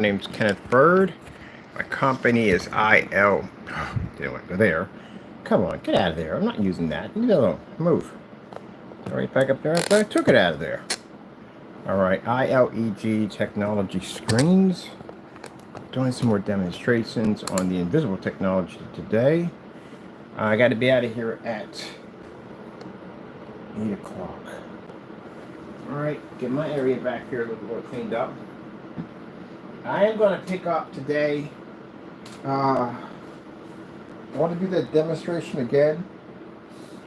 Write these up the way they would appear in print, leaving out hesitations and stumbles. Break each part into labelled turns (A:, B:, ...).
A: My name's Kenneth Bird. My company is IL. Didn't want to go there. Come on, get out of there. I'm not using that. Leave it alone. Move. Right back up there. I took it out of there. Alright, ILEG technology screens. Doing some more demonstrations on the invisible technology today. I got to be out of here at 8 o'clock. Alright, get my area back here a little more cleaned up. I am going to pick up today. I want to do that demonstration again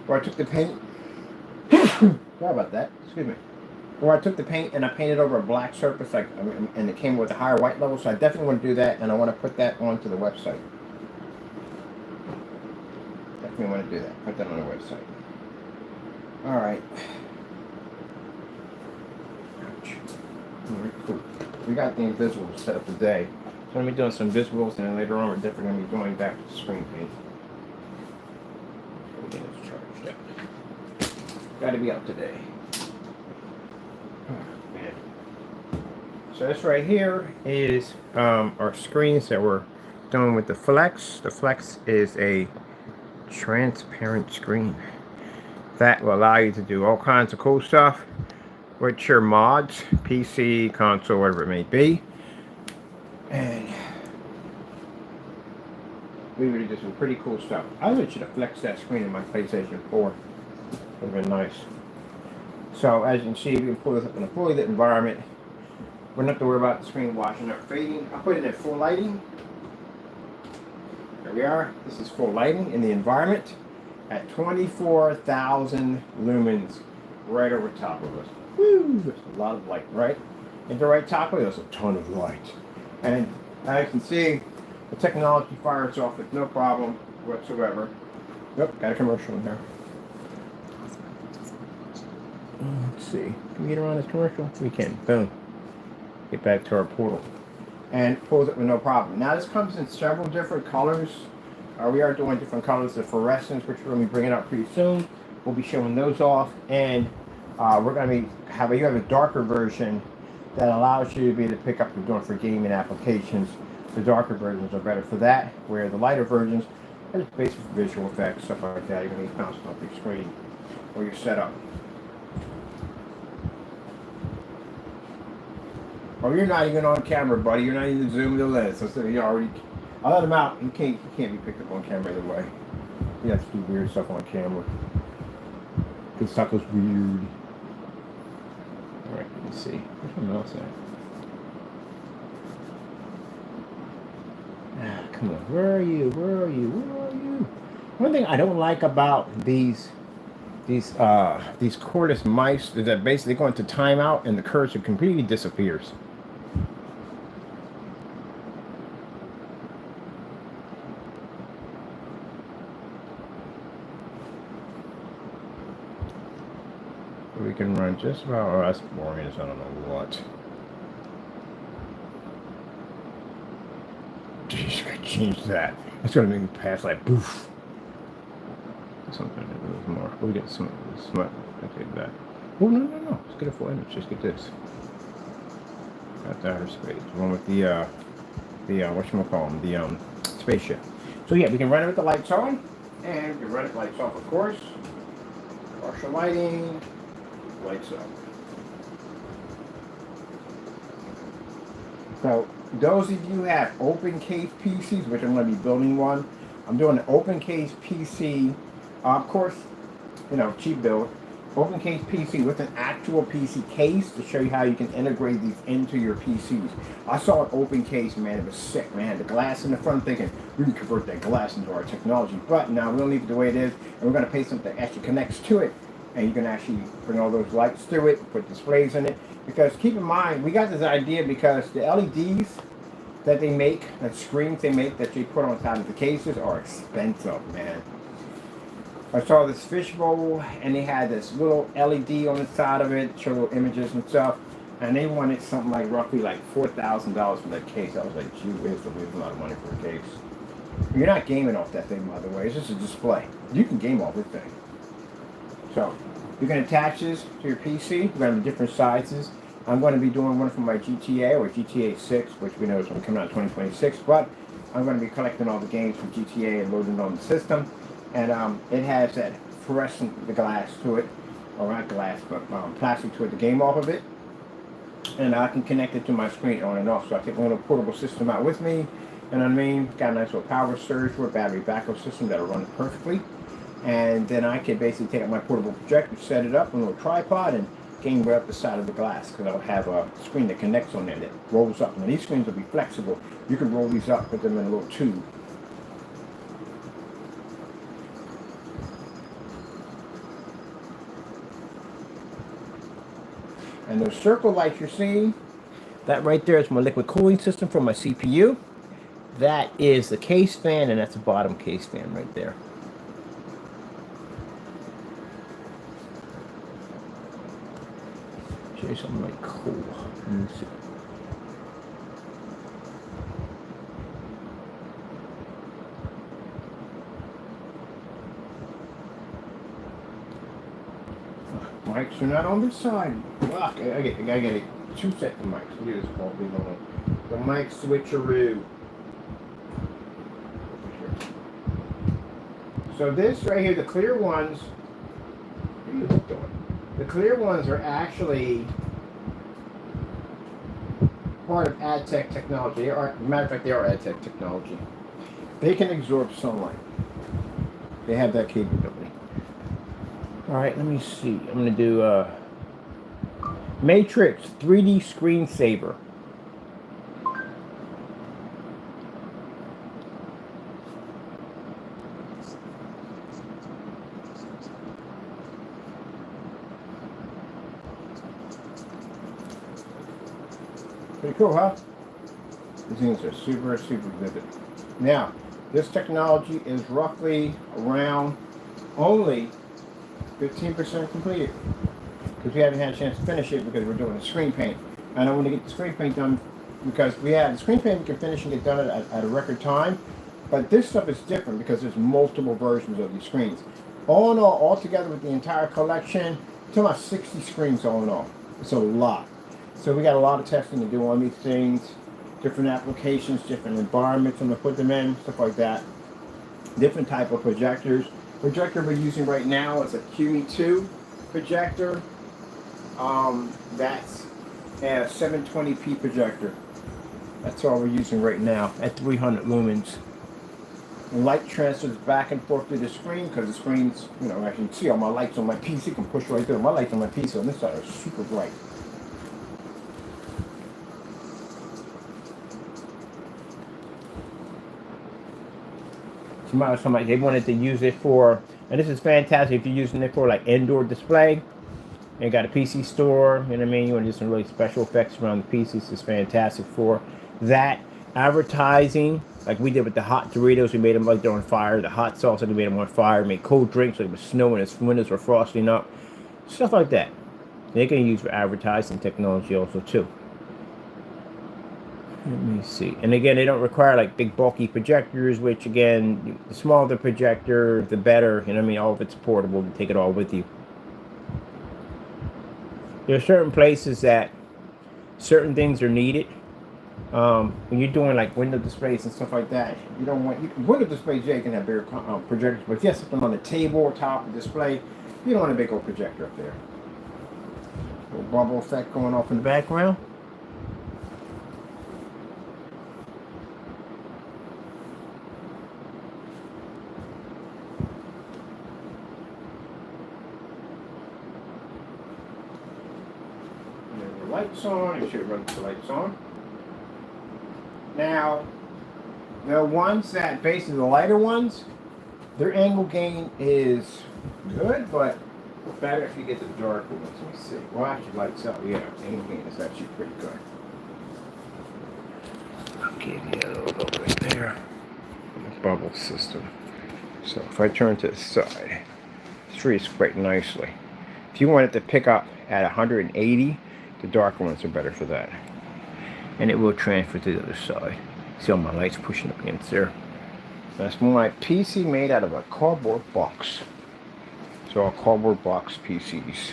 A: where I took the paint. Sorry about that. Excuse me. Where I took the paint and I painted over a black surface, and it came with a higher white level. So I definitely want to do that, and I want to put that onto the website. Definitely want to do that. Put that on the website. All right. Ouch. All right, cool. We got the invisibles set up today. So I'm going to be doing some visuals, and then later on we're definitely going to be going back to the screen paint. Everything is charged up. Got to be up today. Oh, man. So this right here is our screens that we're doing with the Flex. The Flex is a transparent screen that will allow you to do all kinds of cool stuff with your mods, PC, console, whatever it may be. And we really did some pretty cool stuff. I really should have flexed that screen in my PlayStation 4. Would have been nice. So as you can see, we can pull this up in a fully lit environment. We don't have to worry about the screen washing or fading. I put it in full lighting. There we are. This is full lighting in the environment at 24,000 lumens right over top of us. Woo! There's a lot of light, right? And the right top of it, there's a ton of light. And as you can see, the technology fires off with no problem whatsoever. Yep, got a commercial in there. Let's see. Can we get around this commercial? We can. Boom. Get back to our portal. And pulls it with no problem. Now this comes in several different colors. We are doing different colors of fluorescence, which we're going to be bringing out pretty soon. We'll be showing those off. And we're going to be you have a darker version that allows you to be able to pick up your doing for gaming applications. The darker versions are better for that, where the lighter versions are just basic visual effects, stuff like that. You're going to be bouncing off your screen or your setup. Oh, you're not even on camera, buddy. You're not even zooming the lens. So you already. I let him out. You can't be picked up on camera either way. You have to do weird stuff on camera. This stuff was weird. All right, let's see. Where's my mouse at? Come on. Where are you? Where are you? Where are you? One thing I don't like about these cordless mice is that basically they go into timeout and the cursor completely disappears. We can run just about. Oh, that's boring as I don't know what. Jeez, I changed that. It's gonna make me pass like boof. Something a little more. We'll get some smart. Okay, that. Oh no. Let's get a full image. Just get this. Got the outer space. The one with the whatchamacallit, the spaceship. So yeah, we can run it with the lights on, and we can run it with lights off, of course. Partial lighting. Lights up. So those of you who have open case PCs, which I'm going to be building one, I'm doing an open case PC, of course, cheap build, open case PC with an actual PC case to show you how you can integrate these into your PCs. I saw an open case, man, it was sick, man. The glass in the front, thinking we can convert that glass into our technology, but no, we don't leave it the way it is, and we're going to pay something that actually connects to it. And you can actually bring all those lights through it, put displays in it. Because keep in mind, we got this idea because the LEDs that they make, the screens they make that you put on top of the cases are expensive, man. I saw this fishbowl and they had this little LED on the side of it, show little images and stuff. And they wanted something like roughly like $4,000 for that case. I was like, gee whiz, that's a lot of money for a case. You're not gaming off that thing, by the way. It's just a display. You can game off this thing. So you can attach this to your PC. We're going to have different sizes. I'm going to be doing one for my GTA or GTA 6, which we know is going to come out in 2026, but I'm going to be collecting all the games from GTA and loading it on the system. And it has that fluorescent glass to it, or not glass, but plastic to it, the game off of it. And I can connect it to my screen on and off. So I take my little portable system out with me. You know what I mean? Got a nice little power surge for a battery backup system that'll run it perfectly. And then I can basically take out my portable projector, set it up on a little tripod, and game right up the side of the glass, because I'll have a screen that connects on there that rolls up. And these screens will be flexible. You can roll these up, put them in a little tube. And those circle lights you're seeing, that right there is my liquid cooling system for my CPU. That is the case fan, and that's the bottom case fan right there. Show you something like cool. Let me see. Mics are not on this side. Fuck, I gotta get it. 2 sets of mics. Look at this ball being on. The mic switcheroo. So this right here, the clear ones. What are you doing? The clear ones are actually part of AdTech technology. They are, matter of fact, they are AdTech technology. They can absorb sunlight. They have that capability. All right, let me see. I'm going to do Matrix 3D screensaver. Pretty cool, huh? These things are super, super vivid. Now, this technology is roughly around only 15% completed, because we haven't had a chance to finish it because we're doing the screen paint. And I want to get the screen paint done because we have the screen paint we can finish and get done at a record time. But this stuff is different because there's multiple versions of these screens. All in all together with the entire collection, it's about 60 screens all in all. It's a lot. So we got a lot of testing to do on these things, different applications, different environments I'm going to put them in, stuff like that. Different type of projectors. Projector we're using right now is a QE2 projector. That's a 720p projector. That's all we're using right now at 300 lumens. Light transfers back and forth through the screen because the screen's, you know, I can see all my lights on my PC. You can push right through. My lights on my PC on this side are super bright. Somebody they wanted to use it for, and this is fantastic if you're using it for like indoor display. You got a PC store, you know what I mean? You want to do some really special effects around the PCs. It's fantastic for that. Advertising, like we did with the hot Doritos, we made them like they're on fire. The hot sauce, we made them on fire. Made cold drinks, like it was snowing, its windows were frosting up. Stuff like that. They can use for advertising technology also too. Let me see. And again, they don't require like big bulky projectors, which again, the smaller the projector, the better. You know what I mean? All of it's portable to take it all with you. There are certain places that certain things are needed. When you're doing like window displays and stuff like that, you don't want window displays. Yeah, you can have bigger projectors, but if you have something on the table or top of the display, you don't want a big old projector up there. Little bubble effect going off in the background. Lights on. You should run the lights on. Now, the ones that basically the lighter ones, their angle gain is good, but better if you get the darker ones. Let me see. Well, actually, lights out. Yeah, angle gain is actually pretty good. I'll give you a little bit there. The bubble system. So if I turn to the side, it frees quite nicely. If you want it to pick up at 180. The darker ones are better for that. And it will transfer to the other side. See all my lights pushing up against there. That's my PC made out of a cardboard box. So all cardboard box PCs.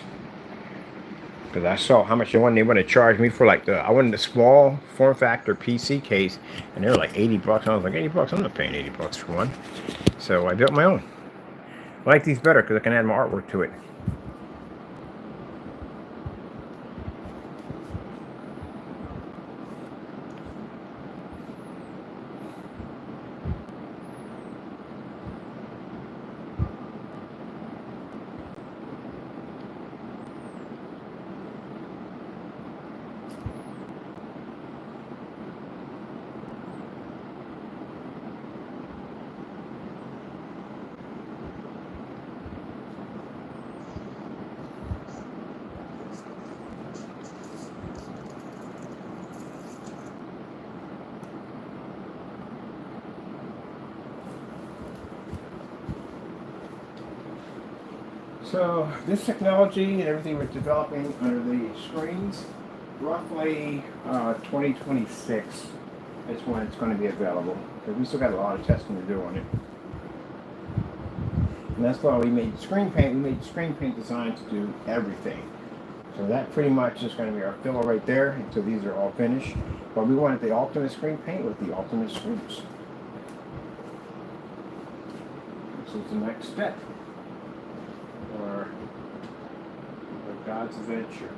A: Because I saw how much they want to charge me for like I wanted the small form factor PC case, and they were like 80 bucks. I was like, 80 bucks? I'm not paying 80 bucks for one. So I built my own. I like these better because I can add my artwork to it. So this technology and everything we're developing under the screens, roughly 2026 is when it's going to be available. But we still got a lot of testing to do on it. And that's why we made screen paint. We made screen paint design to do everything. So that pretty much is going to be our filler right there until these are all finished. But we wanted the ultimate screen paint with the ultimate screens. This is the next step. Or God's adventure.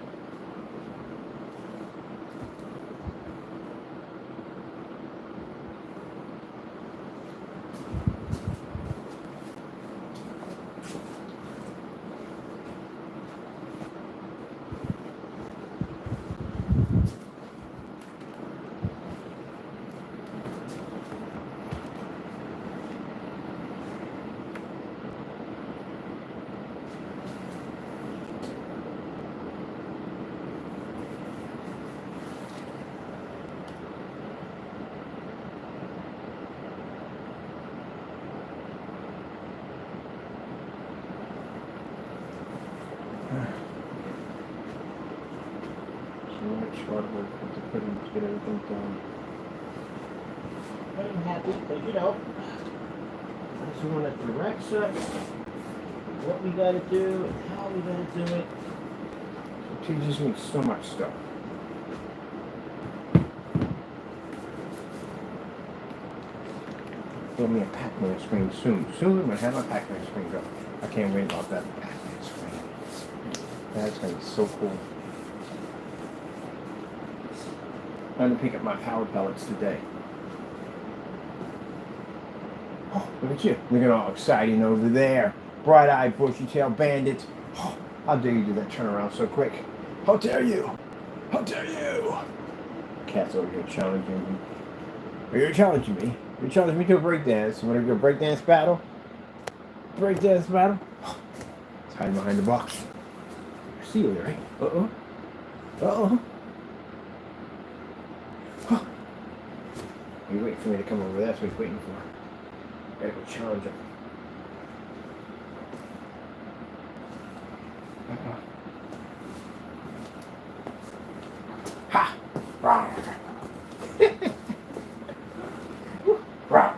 A: Hard work to put in to get everything done. But I'm happy because, you know, that's the one that directs us, what we got to do, and how we got to do it. It teaches me so much stuff. Build me a Pac-Man screen soon. Soon I'm going to have my Pac-Man screen go. I can't wait about that Pac-Man screen. That's going to be so cool. I'm going to pick up my power pellets today. Oh, look at you. Looking all exciting over there. Bright-eyed, bushy-tailed bandits. Oh, how dare you do that turnaround so quick? How dare you? How dare you? Cat's over here challenging me. You're challenging me. You're challenging me to a breakdance. You want to do a breakdance battle? Breakdance battle? It's hiding behind the box. I see you, right? Uh-oh. Uh-oh. He's waiting for me to come over. That's what he's waiting for. Gotta go challenge him. Ha! Rawr. Rawr.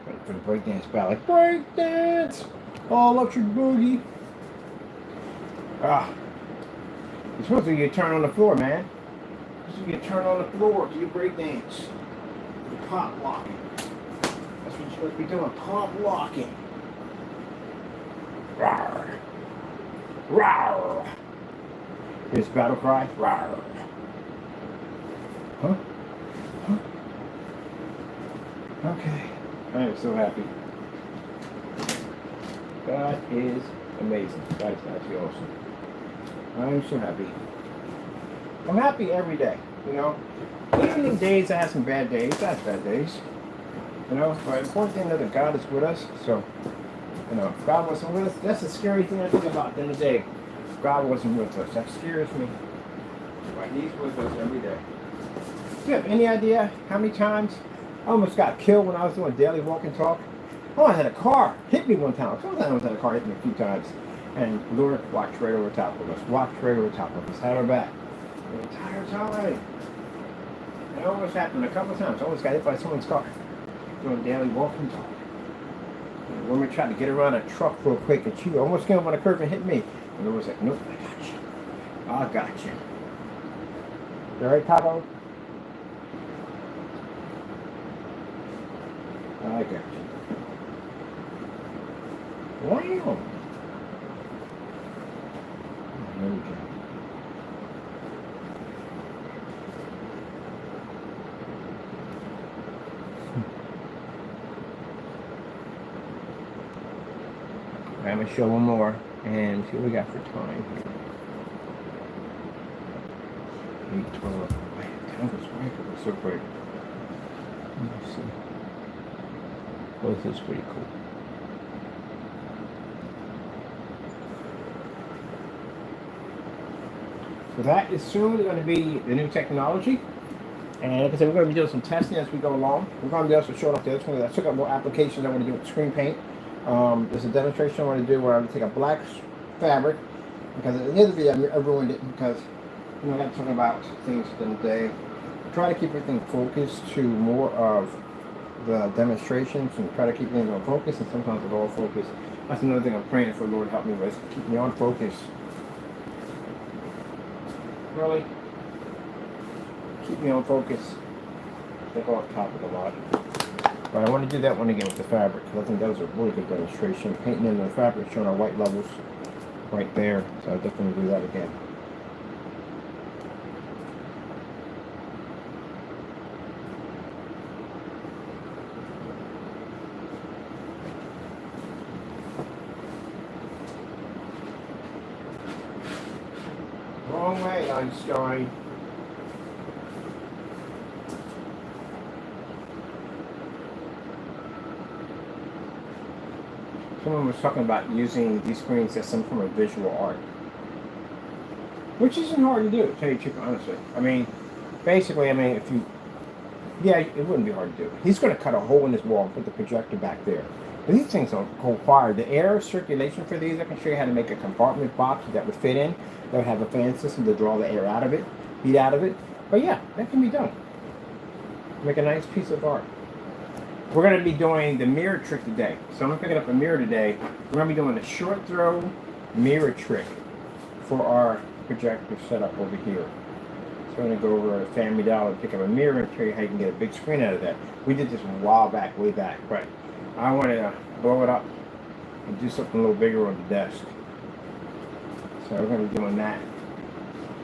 A: Waiting for the breakdance battle. Like, breakdance! Oh, electric boogie. You're supposed to get turned on the floor, man. You get turned on the floor to your break dance. You're pop locking. That's what you're supposed to be doing. Pop locking. Rawr. Rawr. Here's battle cry. Rawr. Huh? Huh? Okay. I am so happy. God is amazing. God is actually awesome. I am so happy. I'm happy every day, you know. Even in days I have some bad days, I have bad days. You know, but the important thing is that God is with us. So, you know, if God wasn't with us, that's the scary thing I think about at the end of the day. If God wasn't with us, that scares me. But He's with us every day. Do you have any idea how many times I almost got killed when I was doing daily walk and talk? Oh, I had a car hit me one time. Sometimes I almost had a car hit me a few times. And Lord walked right over top of us. Walked right over top of us. Had our back. The entire time. It almost happened a couple of times. I almost got hit by someone's car doing daily walk and talk. A woman tried to get around a truck real quick, and she almost came up on a curve and hit me. And it was like, nope, I got you. I got you. You alright, Taco? I got you. Wow. There we go. I'm going to show one more and see what we got for time here. 8:12. Time goes by. It was so quick. Let me see. Well, this is pretty cool. So that is soon going to be the new technology. And like I said, we're going to be doing some testing as we go along. We're going to be able to show off the other one. I took up more applications I want to do with screen paint. There's a demonstration I want to do where I'm going to take a black fabric, because in the other video I ruined it because, you know, I'm talking about things the other day. Try to keep everything focused to more of the demonstrations and try to keep things on focus, and sometimes it's all focus. That's another thing I'm praying for, Lord help me with. Keep me on focus. Really? Keep me on focus. They go off topic a lot. But I want to do that one again with the fabric, because I think that was a really good demonstration. Painting in the fabric, showing our white levels right there. So I'll definitely do that again. Wrong way, Einstein. Someone was talking about using these screens as some form of visual art, which isn't hard to do, to tell you the truth, honestly. I mean, basically, if you, yeah, it wouldn't be hard to do. He's going to cut a hole in this wall and put the projector back there. But these things don't require the air circulation for these. I can show you how to make a compartment box that would fit in. That would have a fan system to draw the air out of it, heat out of it. But yeah, that can be done. Make a nice piece of art. We're going to be doing the mirror trick today. So I'm picking up a mirror today. We're going to be doing a short throw mirror trick for our projector setup over here. So I'm going to go over to Family Dollar and pick up a mirror and show you how you can get a big screen out of that. We did this a while back, way back, but I want to blow it up and do something a little bigger on the desk. So we're going to be doing that.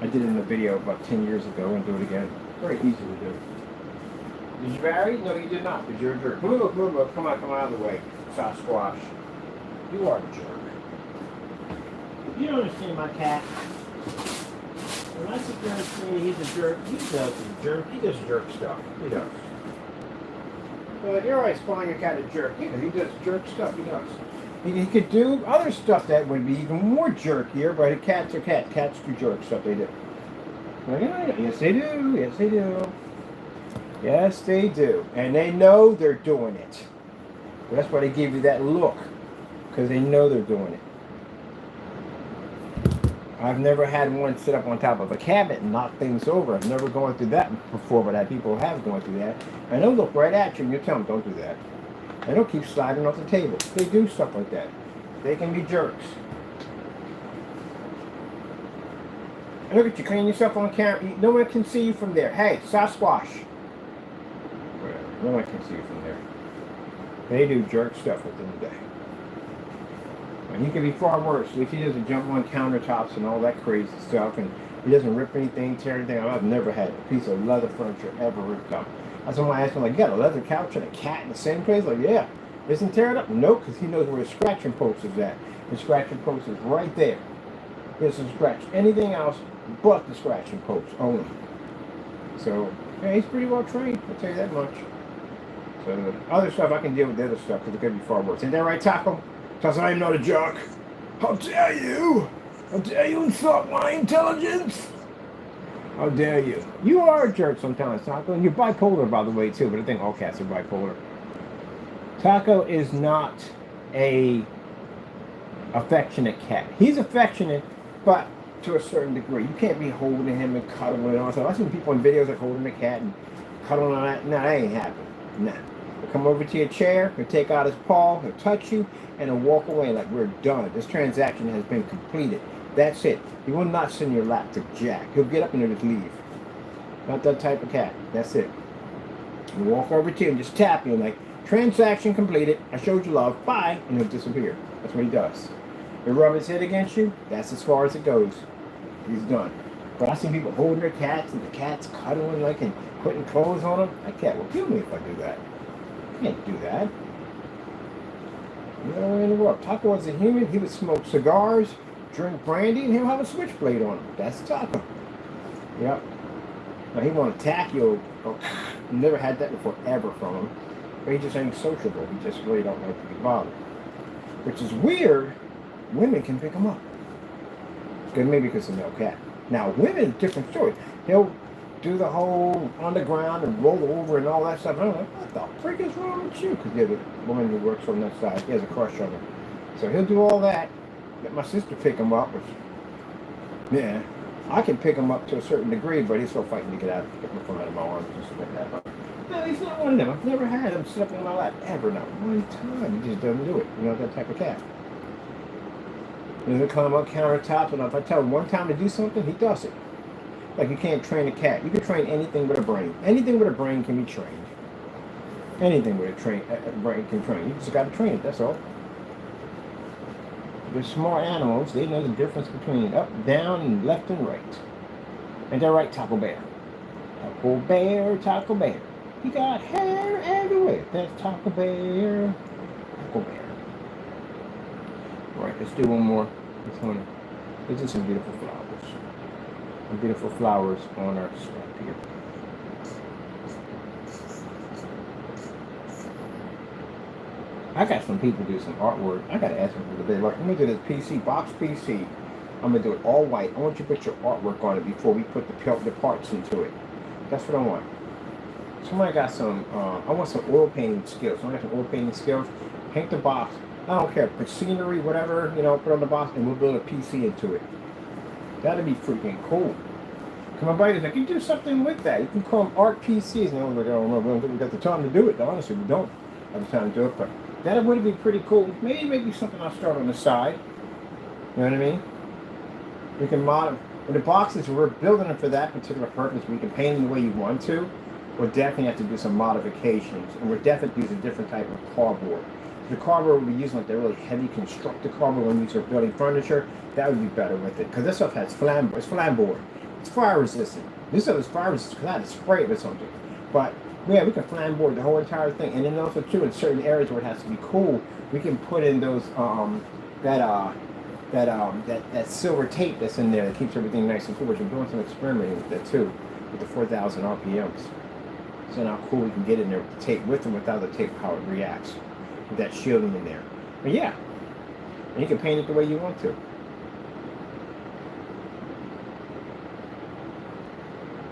A: I did it in a video about 10 years ago and do it again. Very easy to do. Did you marry? No, you did not, because you're a jerk. Blue, come out of the way. Sasquatch. You are a jerk. You don't understand my cat. When I sit there and say he's a jerk, he does a jerk. He does jerk stuff. He does. Well, you're always calling your cat a jerk. Yeah, he does jerk stuff. He does. He could do other stuff that would be even more jerkier, but cats are cats. Cats do jerk stuff. They do. Yes, they do. Yes, they do. Yes, they do. And they know they're doing it. That's why they give you that look. Because they know they're doing it. I've never had one sit up on top of a cabinet and knock things over. I've never gone through that before, but people have gone through that. And they'll look right at you and you tell them, don't do that. And they'll keep sliding off the table. They do stuff like that. They can be jerks. And look at you, clean yourself on camera. No one can see you from there. Hey, Sasquatch. No one can see you from there. They do jerk stuff at the end of the day. And he can be far worse. If he doesn't jump on countertops and all that crazy stuff, and he doesn't rip anything, tear anything up. I've never had a piece of leather furniture ever ripped up. That's when I asked him, like, you got a leather couch and a cat in the same place? Like, yeah. Isn't tear it up? Nope, because he knows where his scratching post is at. The scratching post is right there. He doesn't scratch anything else but the scratching post only. So, yeah, he's pretty well trained, I'll tell you that much. So the other stuff, I can deal with the other stuff because it could be far worse. Ain't that right, Taco? Because I'm not a jerk. How dare you? How dare you insult my intelligence? How dare you? You are a jerk sometimes, Taco. And you're bipolar, by the way, too. But I think all cats are bipolar. Taco is not a affectionate cat. He's affectionate, but to a certain degree. You can't be holding him and cuddling and all that. I've seen people in videos like holding a cat and cuddling on that. No, that ain't happening. Nah. He'll come over to your chair, he'll take out his paw, he'll touch you, and he'll walk away like we're done. This transaction has been completed. That's it. He will not sit in your lap to jack. He'll get up and he'll just leave. Not that type of cat. That's it. You walk over to him, just tap you, like, transaction completed. I showed you love. Bye. And he'll disappear. That's what he does. He'll rub his head against you. That's as far as it goes. He's done. But I see people holding their cats and the cats cuddling like and putting clothes on them. My cat will kill me if I do that. I can't do that. You know, in the world. Taco was a human. He would smoke cigars, drink brandy, and he'll have a switchblade on him. That's Taco. Yep. Now he won't attack you. Oh, never had that before ever from him. But he just ain't sociable. He just really don't like to be bothered. Which is weird. Women can pick him up. Good, maybe because of male cat. Now women, different story. He'll do the whole on the ground and roll over and all that stuff. And I'm like, what the frick is wrong with you? Because the other woman who works on that side, he has a crush on her. So he'll do all that. Let my sister pick him up. Which, yeah, I can pick him up to a certain degree, but he's still fighting to get out from out of my arms. Just like that. No, he's not one of them. I've never had him sit up in my lap ever. Not one time. He just doesn't do it. You know, that type of cat. And he'll climb up countertops, and if I tell him one time to do something, he does it. Like you can't train a cat. You can train anything with a brain. Anything with a brain can be trained. Anything with a brain can train. You just got to train it. That's all. They're smart animals. They know the difference between up, down, and left and right. And they're right, Taco Bear. Taco Bear, Taco Bear. He got hair everywhere. That's Taco Bear. Taco Bear. All right, let's do one more. This is some beautiful flowers. Some beautiful flowers on our spot here. I got some people do some artwork. I got to ask them for the bit. Like, I'm going to do this PC, box PC. I'm going to do it all white. I want you to put your artwork on it before we put the parts into it. That's what I want. Somebody got some, I want some oil painting skills. Somebody got some oil painting skills. Paint the box. I don't care. Put scenery, whatever, you know, put on the box, and we'll build a PC into it. That'd be freaking cool. Because my buddy's like, you do something with that. You can call them art PCs. And I was like, oh, no, we don't think we got the time to do it. Honestly, we don't have the time to do it. But that would be pretty cool. Maybe something I'll start on the side. You know what I mean? We can modify. With the boxes, we're building them for that particular purpose. We can paint them the way you want to. We'll definitely have to do some modifications. And we're definitely using a different type of cardboard. The cardboard we'll be using like the really heavy constructed cardboard when we start building furniture. That would be better with it. Because this stuff has flamboard. It's flamboard. It's fire resistant. This stuff is fire resistant because I had to spray it with something. But yeah, we can flamboard the whole entire thing. And then also too, in certain areas where it has to be cool, we can put in those that silver tape that's in there that keeps everything nice and cool. Which I'm doing some experimenting with that too, with the 4,000 RPMs. So how cool we can get in there with the tape, with and without the tape, how it reacts. With that shielding in there. But yeah, and you can paint it the way you want to.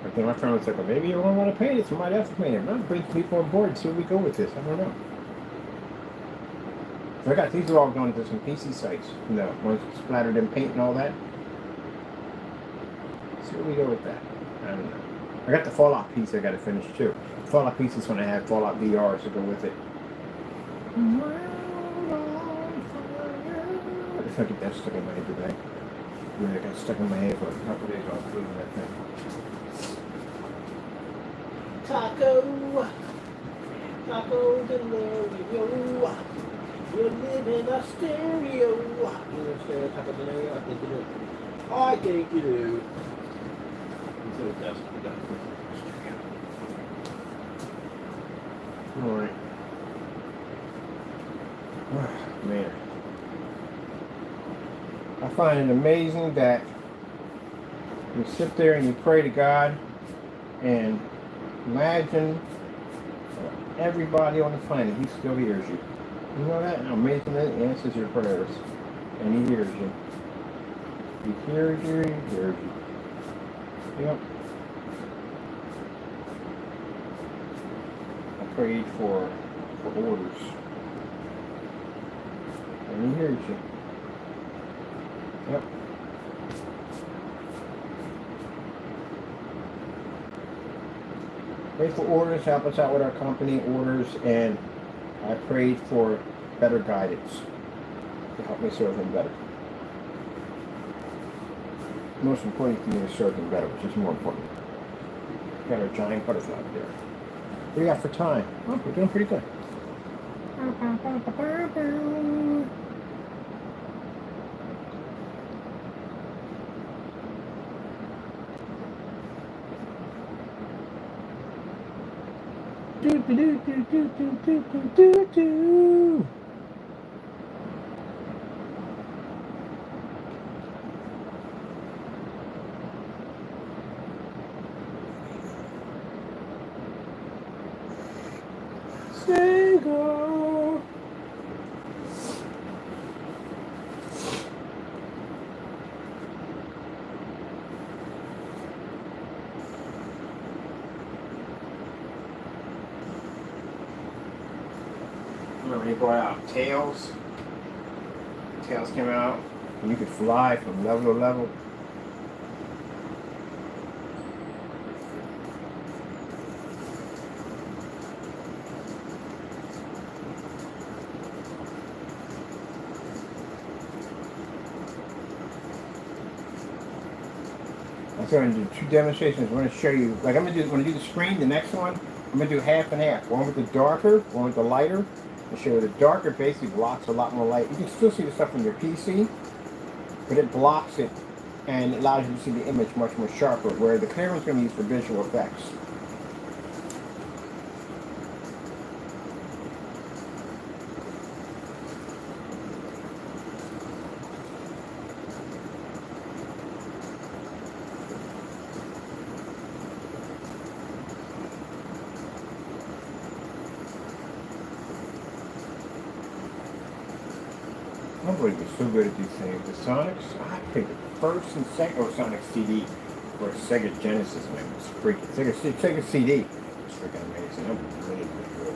A: But then my friend was like, well, maybe you don't want to paint it, somebody else will paint it. I'm bring people on board and see where we go with this. I don't know. So I got these are all going to some PC sites. You know, ones splattered in paint and all that. See where we go with that. I don't know. I got the Fallout piece I got to finish too. The Fallout piece is going to have Fallout VR to go with it. If I get that stuck in my head today. Really, I got stuck in my head for a couple of days while I was doing that thing. Taco Delario. You live in a stereo. You understand Taco Delario? I think you do. I think you do. Until it does. Alright. Oh, man. I find it amazing that you sit there and you pray to God and imagine everybody on the planet, He still hears you. You know that? How amazing that He answers your prayers. And He hears you. He hears you, He hears you. Yep. I prayed for orders. And He hears you. Yep. Pray for orders, help us out with our company orders, and I prayed for better guidance to help me serve Him better. Most important thing is serving better, which is more important. Got our giant butterfly up there. What do you got for time? Oh, we're doing pretty good. Do. Single. Remember he brought out tails? Tails came out, and you could fly from level to level. So I'm going to do two demonstrations. I'm going to show you, like when I do the screen, the next one, I'm going to do half and half. One with the darker, one with the lighter. I'll show you the darker basically blocks a lot more light. You can still see the stuff on your PC, but it blocks it and it allows you to see the image much more sharper, where the clear one's going to be used for visual effects. Nobody was so good at these things. The Sonics, I picked the first and second Sonic CD for Sega Genesis, man. It was freaking. Sega CD was freaking amazing. That was really, really good.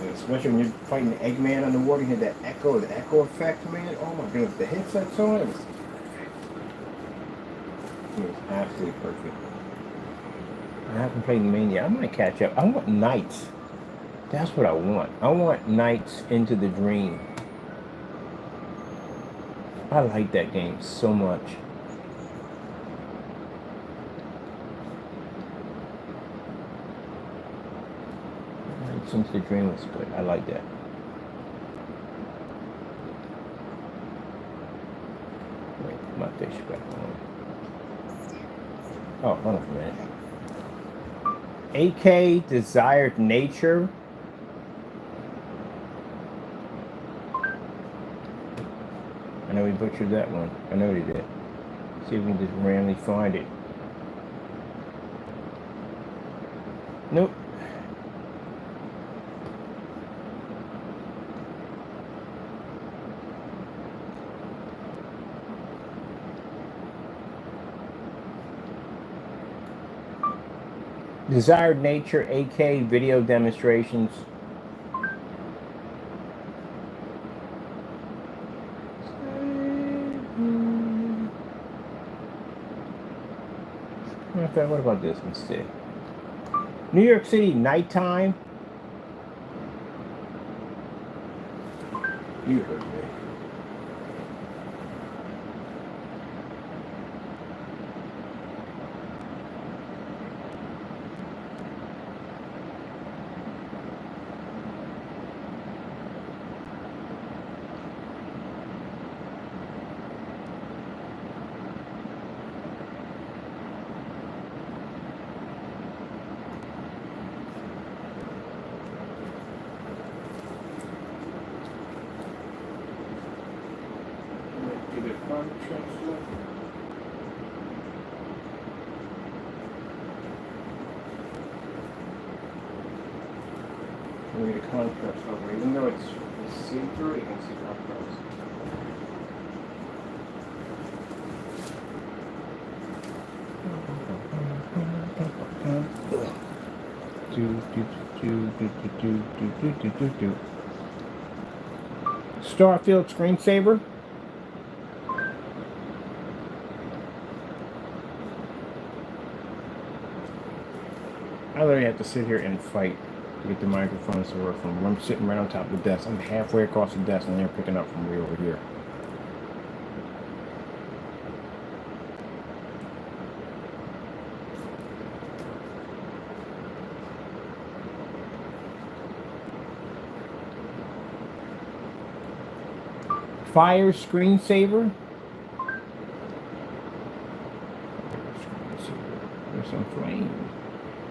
A: And especially when you're fighting Eggman on the water, you had that echo, the echo effect, man. Oh my goodness, the headsets on it was absolutely perfect. I haven't played Mania. I might catch up. I want Nights. That's what I want. I want Nights into the Dream. I like that game so much. Nights into the Dream was good. I like that. Wait, put my fish back on. Oh, hold on a minute. AK Desired Nature. I know we butchered that one. I know he did. See if we can just randomly find it. Nope. Desired Nature AK video demonstrations. Okay, what about this instead? New York City nighttime. You heard me. We need a contrast over, even though it's see-through, you can see contrast. Starfield screensaver. I literally have to sit here and fight to get the microphones to work from. I'm sitting right on top of the desk. I'm halfway across the desk and they're picking up from way over here. Fire screensaver. There's some flame.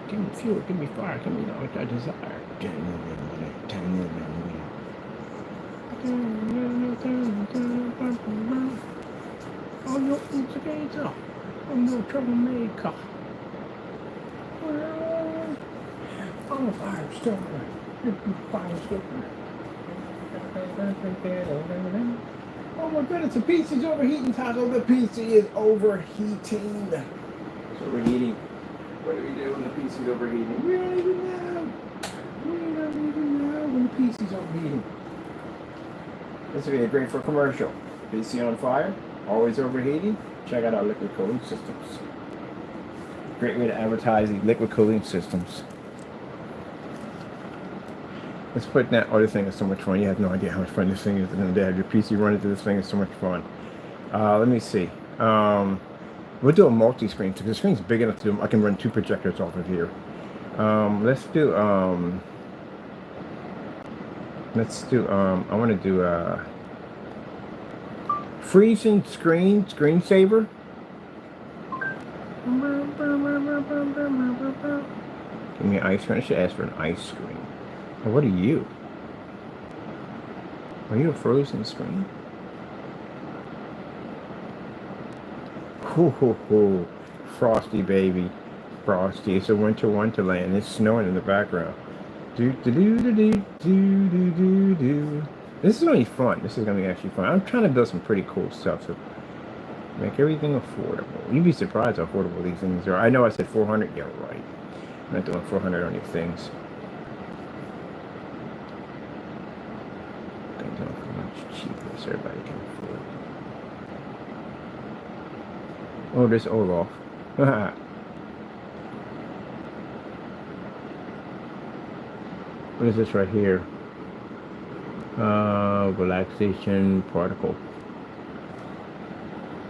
A: Give me fuel, give me fire, give me what I desire. I'm no instigator. I'm no troublemaker. I'm a fire starter. Fire starter. Oh my goodness, the PC's overheating, Taco. The PC is overheating. It's overheating. What do we do when the PC's overheating? We don't even know. We don't even know when the PC's overheating. This would be great for a commercial. PC on fire, always overheating. Check out our liquid cooling systems. Great way to advertise the liquid cooling systems. Let's put that other thing is so much fun. You have no idea how much fun this thing is. And to have your PC run into this thing is so much fun. Let me see. We'll do a multi-screen because the screen's big enough to do. I can run 2 projectors off of here. Let's do. I want to do freezing screensaver. Give me an ice screen. I should ask for an ice screen. What are you? Are you a frozen screen? Hoo hoo hoo. Frosty baby. Frosty. It's a winter wonderland. It's snowing in the background. Do do do do do do do do do. This is gonna be fun. This is gonna be actually fun. I'm trying to build some pretty cool stuff to make everything affordable. You'd be surprised how affordable these things are. I know I said 400. Yeah, right. I'm not doing 400 on these things. I'm doing for much cheaper so everybody can afford. Oh, there's Olaf. What is this right here? Relaxation particle.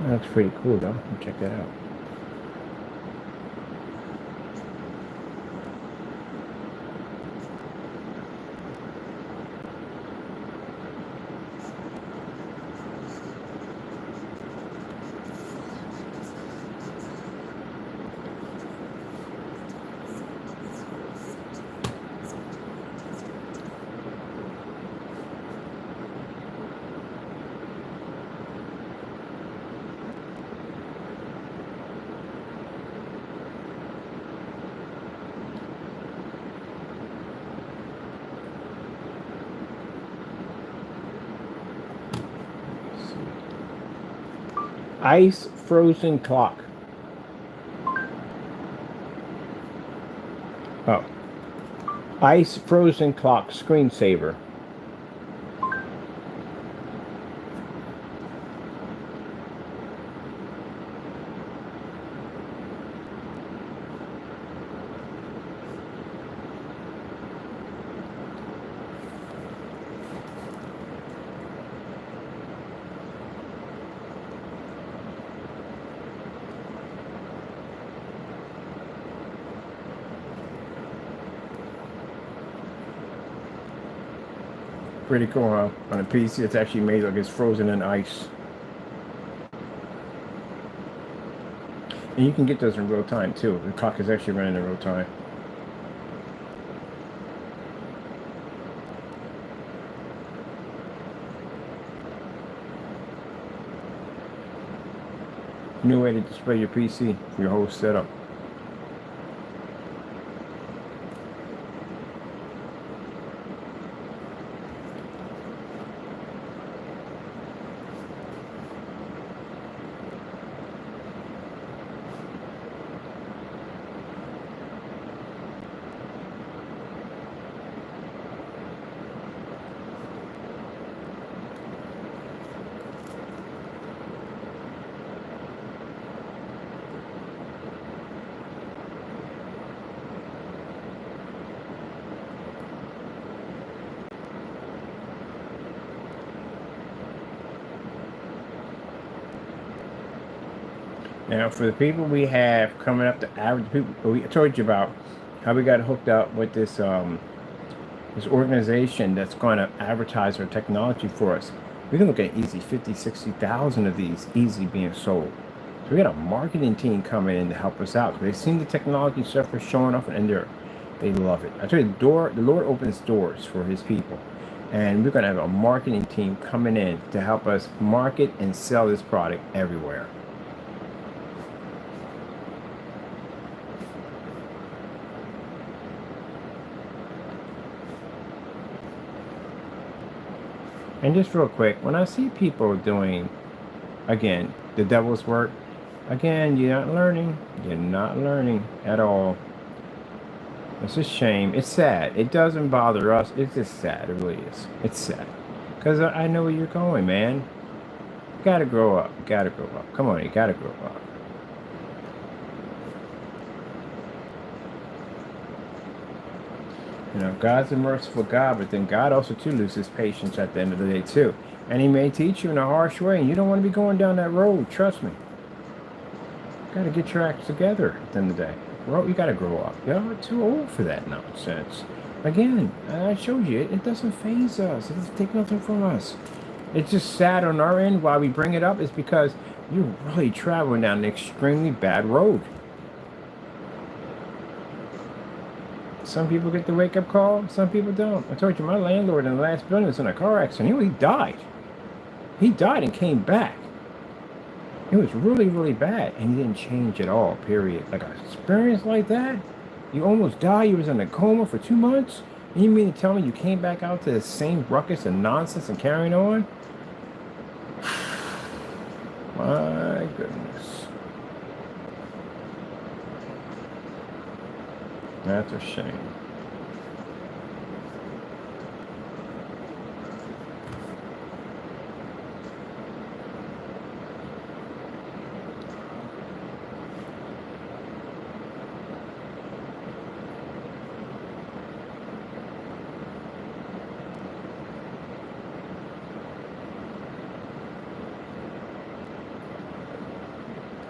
A: That's pretty cool though. Check that out. Ice frozen clock. Oh. Ice frozen clock screensaver. Pretty cool, huh? On a PC, it's actually made like it's frozen in ice. And you can get those in real time too. The clock is actually running in real time. New way to display your PC, your whole setup. Now, for the people we have coming up, the average people, I told you about how we got hooked up with this this organization that's going to advertise our technology for us. We can look at easy 50, 60,000 of these easy being sold. So we got a marketing team coming in to help us out. They've seen the technology stuff we're showing off, and they love it. I tell you, the Lord opens doors for his people. And we're going to have a marketing team coming in to help us market and sell this product everywhere. And just real quick, when I see people doing, again, the devil's work, again, you're not learning. You're not learning at all. It's a shame. It's sad. It doesn't bother us. It's just sad. It really is. It's sad. Because I know where you're going, man. You gotta grow up. You gotta grow up. Come on, you gotta grow up. You know, God's a merciful God, but then God also too loses patience at the end of the day too. And he may teach you in a harsh way, and you don't want to be going down that road, trust me. You gotta get your acts together at the end of the day. Well, you gotta grow up. You're too old for that nonsense. Again, I showed you, it doesn't faze us. It doesn't take nothing from us. It's just sad on our end why we bring it up is because you're really traveling down an extremely bad road. Some people get the wake-up call, some people don't. I told you, my landlord in the last building was in a car accident. He died. He died and came back. It was really, really bad, and he didn't change at all, period. Like an experience like that, you almost died, you was in a coma for 2 months, and you mean to tell me you came back out to the same ruckus and nonsense and carrying on? My goodness. That's a shame.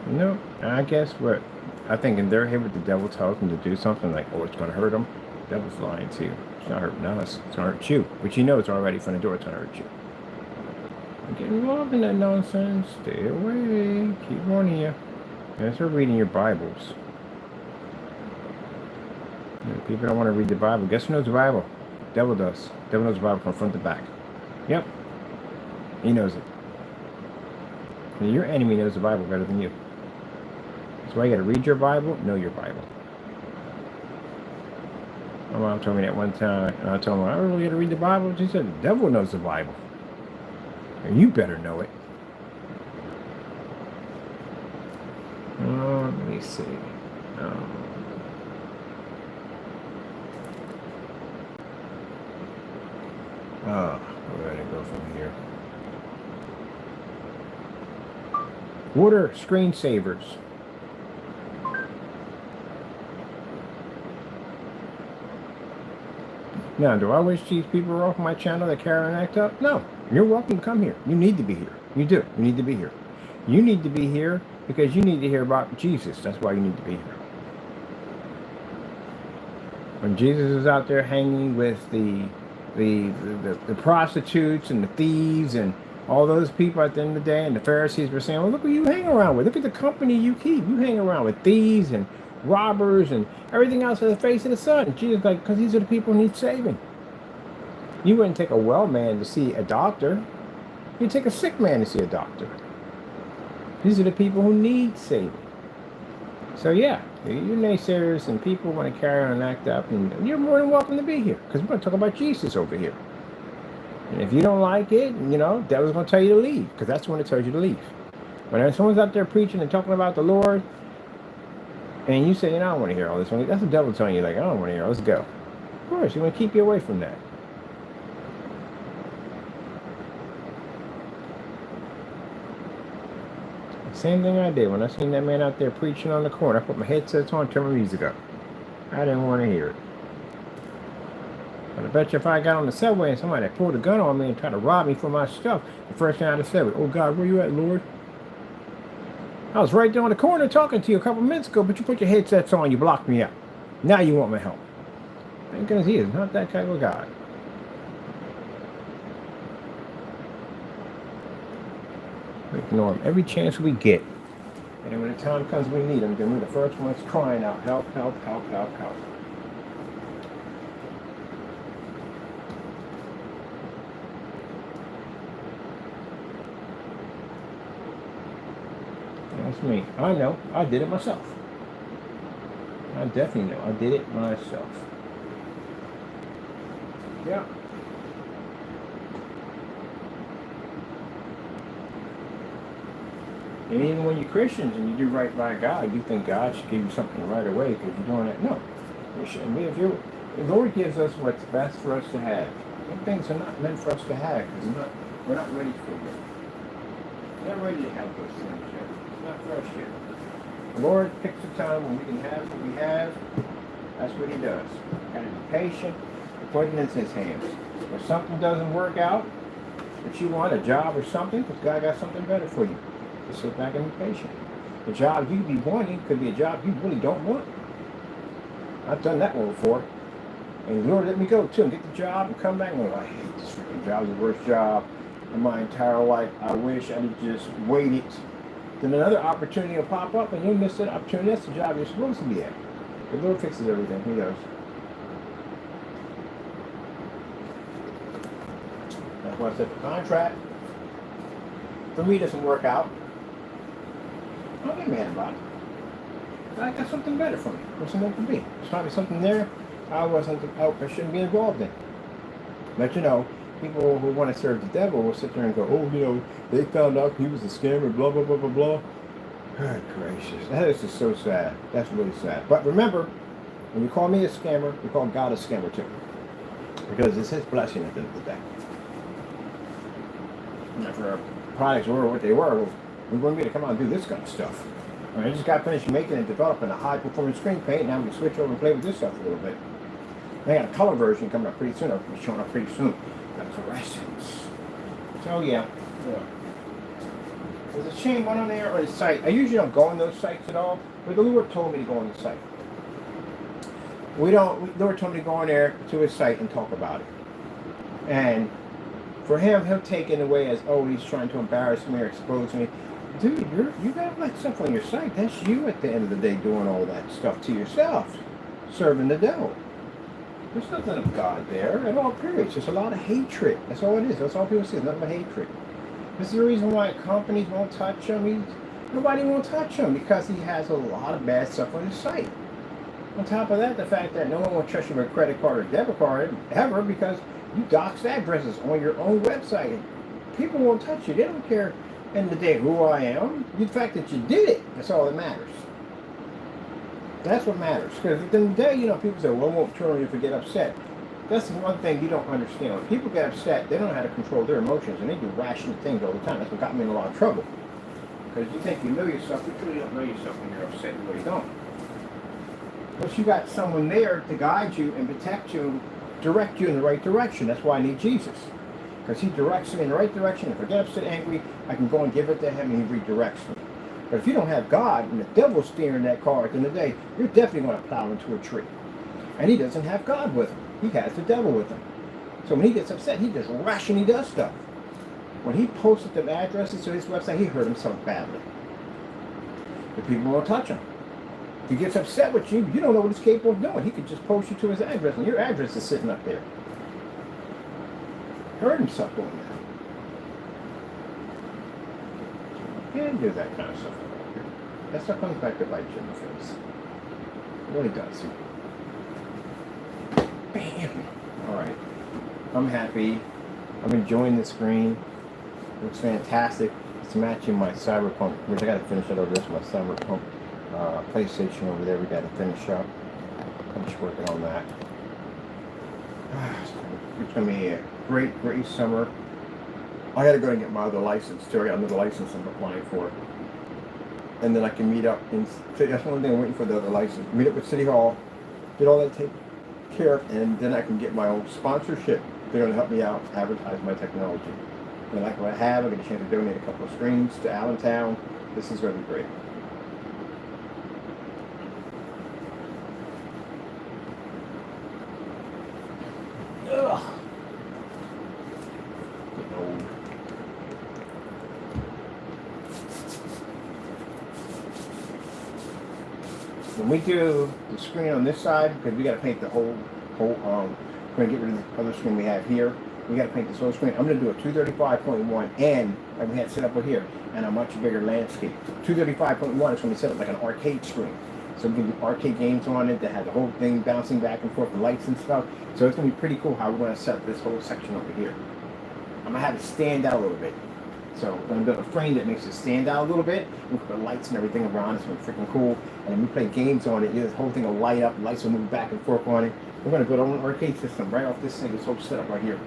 A: No, I guess what I think in their head, what the devil tells them to do something like, oh, it's going to hurt them. The devil's lying to you. It's not hurting us. It's going to hurt you. But you know it's already from the door. It's going to hurt you. Don't get involved in that nonsense. Stay away. Keep warning you. And start reading your Bibles. You know, people don't want to read the Bible. Guess who knows the Bible? The devil does. The devil knows the Bible from front to back. Yep. He knows it. And your enemy knows the Bible better than you. That's why you got to read your Bible, know your Bible. My mom told me that one time, and I told her, I really got to read the Bible. She said, the devil knows the Bible. And you better know it. Oh, let me see. Where did I go from here? Water screensavers. Now, do I wish these people were off my channel that carry and act up? No. You're welcome to come here. You need to be here. You do. You need to be here. You need to be here because you need to hear about Jesus. That's why you need to be here. When Jesus was out there hanging with the prostitutes and the thieves and all those people at the end of the day, and the Pharisees were saying, well, look who you hang around with. Look at the company you keep. You hang around with thieves and robbers and everything else on the face of the sun. And Jesus like, because these are the people who need saving. You wouldn't take a well man to see a doctor. You'd take a sick man to see a doctor. These are the people who need saving. So yeah, you naysayers and people want to carry on and act up, and you're more than welcome to be here, because we're going to talk about Jesus over here. And if you don't like it, you know, devil's going to tell you to leave, because that's when it tells you to leave. When someone's out there preaching and talking about the Lord, and you say, you know, I don't want to hear all this, that's the devil telling you, like, I don't want to hear, let's go. Of course, you want to keep you away from that. Same thing I did when I seen that man out there preaching on the corner. I put my headsets on, turned my music up. I didn't want to hear it. But I bet you if I got on the subway and somebody pulled a gun on me and tried to rob me for my stuff, the first thing I'd have said was, oh God, where you at, Lord? I was right there on the corner talking to you a couple minutes ago, but you put your headsets on, you blocked me out. Now you want my help. Thank goodness he is not that kind of God. We ignore them every chance we get. And when the time comes we need them, then we're the first ones crying out, help, help, help, help, help. That's me. I know. I did it myself. I definitely know. I did it myself. Yeah. And even when you're Christians and you do right by God, you think God should give you something right away because you're doing it. No. You shouldn't be. The Lord gives us what's best for us to have. Some things are not meant for us to have because we're not ready for them. We're not ready to have those things yet. It's not for us yet. The Lord picks a time when we can have what we have. That's what He does. Got to be patient. Put it in His hands. If something doesn't work out that you want, a job or something, because God got something better for you. Just sit back and be patient. The job you be wanting could be a job you really don't want. I've done that one before. And the Lord let me go too and get the job and come back and go, I hate this freaking job. It's the worst job in my entire life. I wish I had just waited. Then another opportunity will pop up and you'll miss that opportunity. That's the job you're supposed to be at. The Lord fixes everything. He does. That's why I said the contract for me doesn't work out. Don't get mad about it. I got something better for me. What's it meant to be? There's probably something there I shouldn't be involved in. But you know, people who want to serve the devil will sit there and go, oh, you know, they found out he was a scammer, blah, blah, blah, blah, blah. Good gracious. That is just so sad. That's really sad. But remember, when you call me a scammer, you call God a scammer too. Because it's His blessing at the end of the day. And if our products were what they were, we wouldn't be able to come out and do this kind of stuff. I just got finished making and developing a high-performance screen paint. Now we can switch over and play with this stuff a little bit. I got a color version coming up pretty soon. I'll be showing up pretty soon. The fluorescence. So yeah. There's a chain one on there on the site. I usually don't go on those sites at all, but the Lord told me to go on the site. The Lord told me to go on there to His site and talk about it. And for Him, He'll take it away as, oh, He's trying to embarrass me or expose me. Dude, you got all that stuff on your site. That's you at the end of the day doing all that stuff to yourself, serving the devil. There's nothing of God there at all, period. It's just a lot of hatred. That's all it is. That's all people see. It's nothing but hatred. This is the reason why companies won't touch him. Nobody won't touch him because he has a lot of bad stuff on his site. On top of that, the fact that no one will trust you with a credit card or debit card ever because you doxed addresses on your own website. People won't touch you. They don't care end of the day who I am. The fact that you did it, that's all that matters. That's what matters. Because at the end of the day, you know, people say, well, I won't turn on you if you get upset. That's the one thing you don't understand. When people get upset, they don't know how to control their emotions, and they do rational things all the time. That's what got me in a lot of trouble. Because you think you know yourself, you truly don't know yourself when you're upset. You really don't. But you got someone there to guide you and protect you, direct you in the right direction. That's why I need Jesus. Because He directs me in the right direction. If I get upset, angry, I can go and give it to Him, and He redirects me. But if you don't have God, and the devil's steering that car at the end of the day, you're definitely going to plow into a tree. And he doesn't have God with him. He has the devil with him. So when he gets upset, he just rushes and he does stuff. When he posted the addresses to his website, he hurt himself badly. The people won't touch him. If he gets upset with you, you don't know what he's capable of doing. He could just post you to his address, and your address is sitting up there. Hurt himself doing that. He didn't do that kind of stuff. That stuff comes back to bite you in the face. It really does. Bam! Alright. I'm happy. I'm enjoying the screen. It looks fantastic. It's matching my Cyberpunk, which I got to finish it over this, my Cyberpunk PlayStation over there. We got to finish up. I'm just working on that. It's going to be a great, great summer. I got to go and get my other license too. I got another license I'm applying for. And then I can meet up in, that's one thing I'm waiting for, the other license. Meet up with City Hall, get all that taken care of, and then I can get my own sponsorship. They're going to help me out, advertise my technology. And like what I have, I get a chance to donate a couple of screens to Allentown. This is going to be great. Ugh. Getting old. we do the screen on this side, because we got to paint the whole, we're going to get rid of the other screen we have here. We got to paint this whole screen. I'm going to do a 235.1 and, like we had set up over here, and a much bigger landscape. 235.1 is going to be set up like an arcade screen. So we can do arcade games on it that have the whole thing bouncing back and forth, the lights and stuff. So it's going to be pretty cool how we're going to set this whole section over here. I'm going to have it stand out a little bit. So we're going to build a frame that makes it stand out a little bit. We put lights and everything around it, so it's freaking cool. And then we play games on it. The whole thing will light up, lights will move back and forth on it. We're going to build our own arcade system right off this thing, this whole setup right here.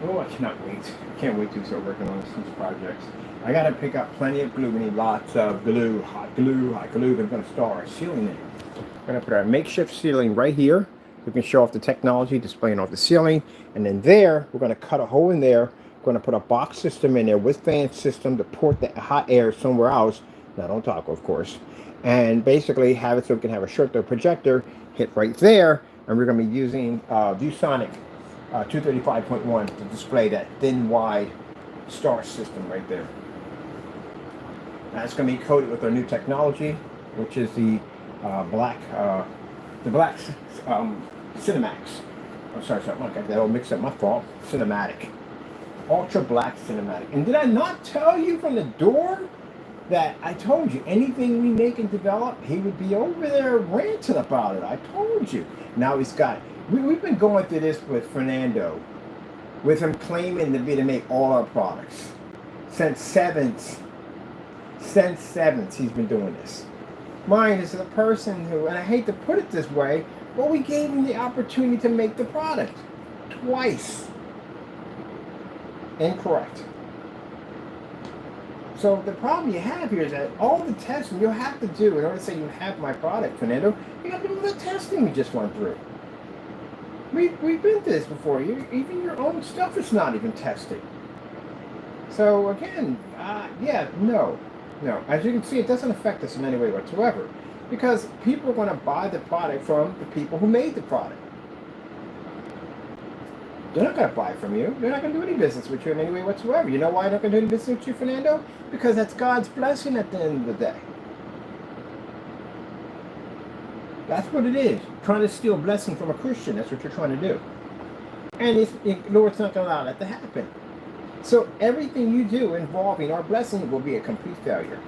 A: Oh, I cannot wait. I can't wait to start working on these projects. I got to pick up plenty of glue. We need lots of glue, hot glue, hot glue. We're going to install our ceiling in. We're going to put our makeshift ceiling right here. We can show off the technology, displaying off the ceiling. And then there, we're going to cut a hole in there. We're going to put a box system in there with fan system to port the hot air somewhere else, not on top, of course. And basically have it so we can have a short-throw projector hit right there. And we're going to be using ViewSonic 235.1 to display that thin, wide star system right there. That's going to be coated with our new technology, which is the black Cinemax. I'm sorry, I got that all mixed up. My fault. Cinematic, ultra black cinematic. And did I not tell you from the door that I told you anything we make and develop, he would be over there ranting about it? I told you. Now he's got. We've been going through this with Fernando, with him claiming to be to make all our products since seventh. He's been doing this. Mine is the person who, and I hate to put it this way, but we gave him the opportunity to make the product twice. Incorrect. So the problem you have here is that all the testing you'll have to do in order to say you have my product, Fernando, you got to do the testing we just went through. We've been through this before. Even your own stuff is not even tested. So again, no. As you can see, it doesn't affect us in any way whatsoever, because people are going to buy the product from the people who made the product. They're not going to buy from you. They're not going to do any business with you in any way whatsoever. You know why they're not going to do any business with you, Fernando? Because that's God's blessing at the end of the day. That's what it is. Trying to steal blessing from a Christian. That's what you're trying to do. And the Lord's not going to allow that to happen. So everything you do involving our blessing will be a complete failure.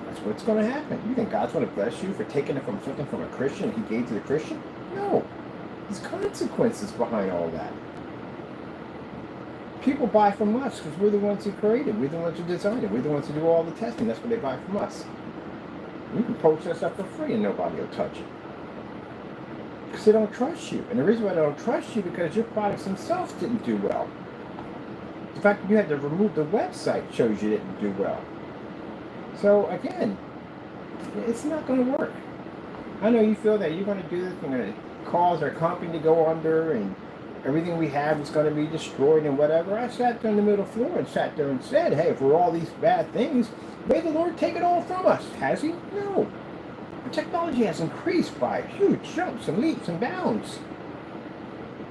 A: That's what's going to happen. You think God's going to bless you for taking it from something from a Christian he gave to the Christian? No. There's consequences behind all that. People buy from us because we're the ones who created. We're the ones who designed it. We're the ones who do all the testing. That's what they buy from us. You can post that stuff for free and nobody will touch it. Because they don't trust you. And the reason why they don't trust you is because your products themselves didn't do well. The fact that you had to remove the website shows you didn't do well. So again, it's not going to work. I know you feel that you're going to do this, you're going to cause our company to go under, and everything we have is going to be destroyed and whatever. I sat there in the middle floor and sat there and said, hey, for all these bad things, may the Lord take it all from us. Has he? No. The technology has increased by huge jumps and leaps and bounds.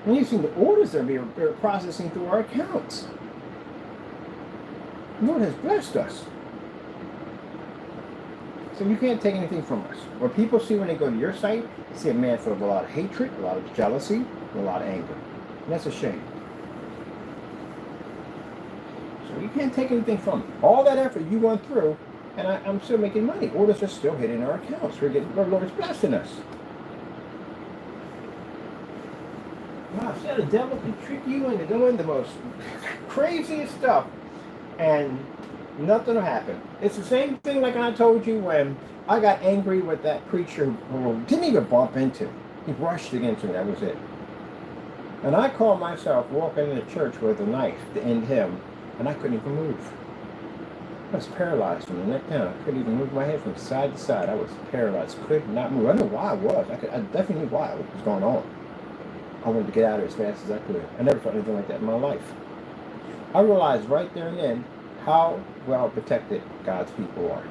A: And you've seen the orders that are processing through our accounts. The Lord has blessed us. So you can't take anything from us. What people see when they go to your site, they see a man full of a lot of hatred, a lot of jealousy, and a lot of anger. And that's a shame. So you can't take anything from them. All that effort you went through, and I'm still making money. Orders are still hitting our accounts. We're getting, our Lord is blessing us. Wow, so the devil can trick you into doing the most craziest stuff, and nothing will happen. It's the same thing like I told you when I got angry with that preacher who didn't even bump into me. He brushed against me, that was it. And I called myself walking into church with a knife to end him, and I couldn't even move. I was paralyzed from the neck down. I couldn't even move my head from side to side. I was paralyzed, could not move. I don't know why I was. I definitely knew why what was going on. I wanted to get out of it as fast as I could. I never felt anything like that in my life. I realized right there and then how well protected God's people are.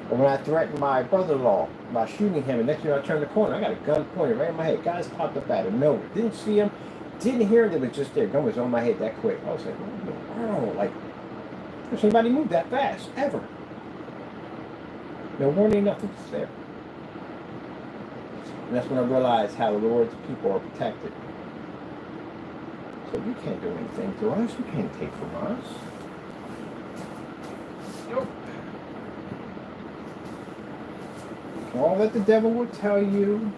A: But when I threatened my brother-in-law by shooting him, and next thing I turned the corner, I got a gun pointed right in my head. Guys popped up out of nowhere. Didn't see him, didn't hear him. It was just there. Gun was on my head that quick. I was like, what in the world? Like, does anybody move that fast ever? No warning, nothing, just there. And that's when I realized how the Lord's people are protected. So you can't do anything to us. You can't take from us. Nope. All that the devil will tell you,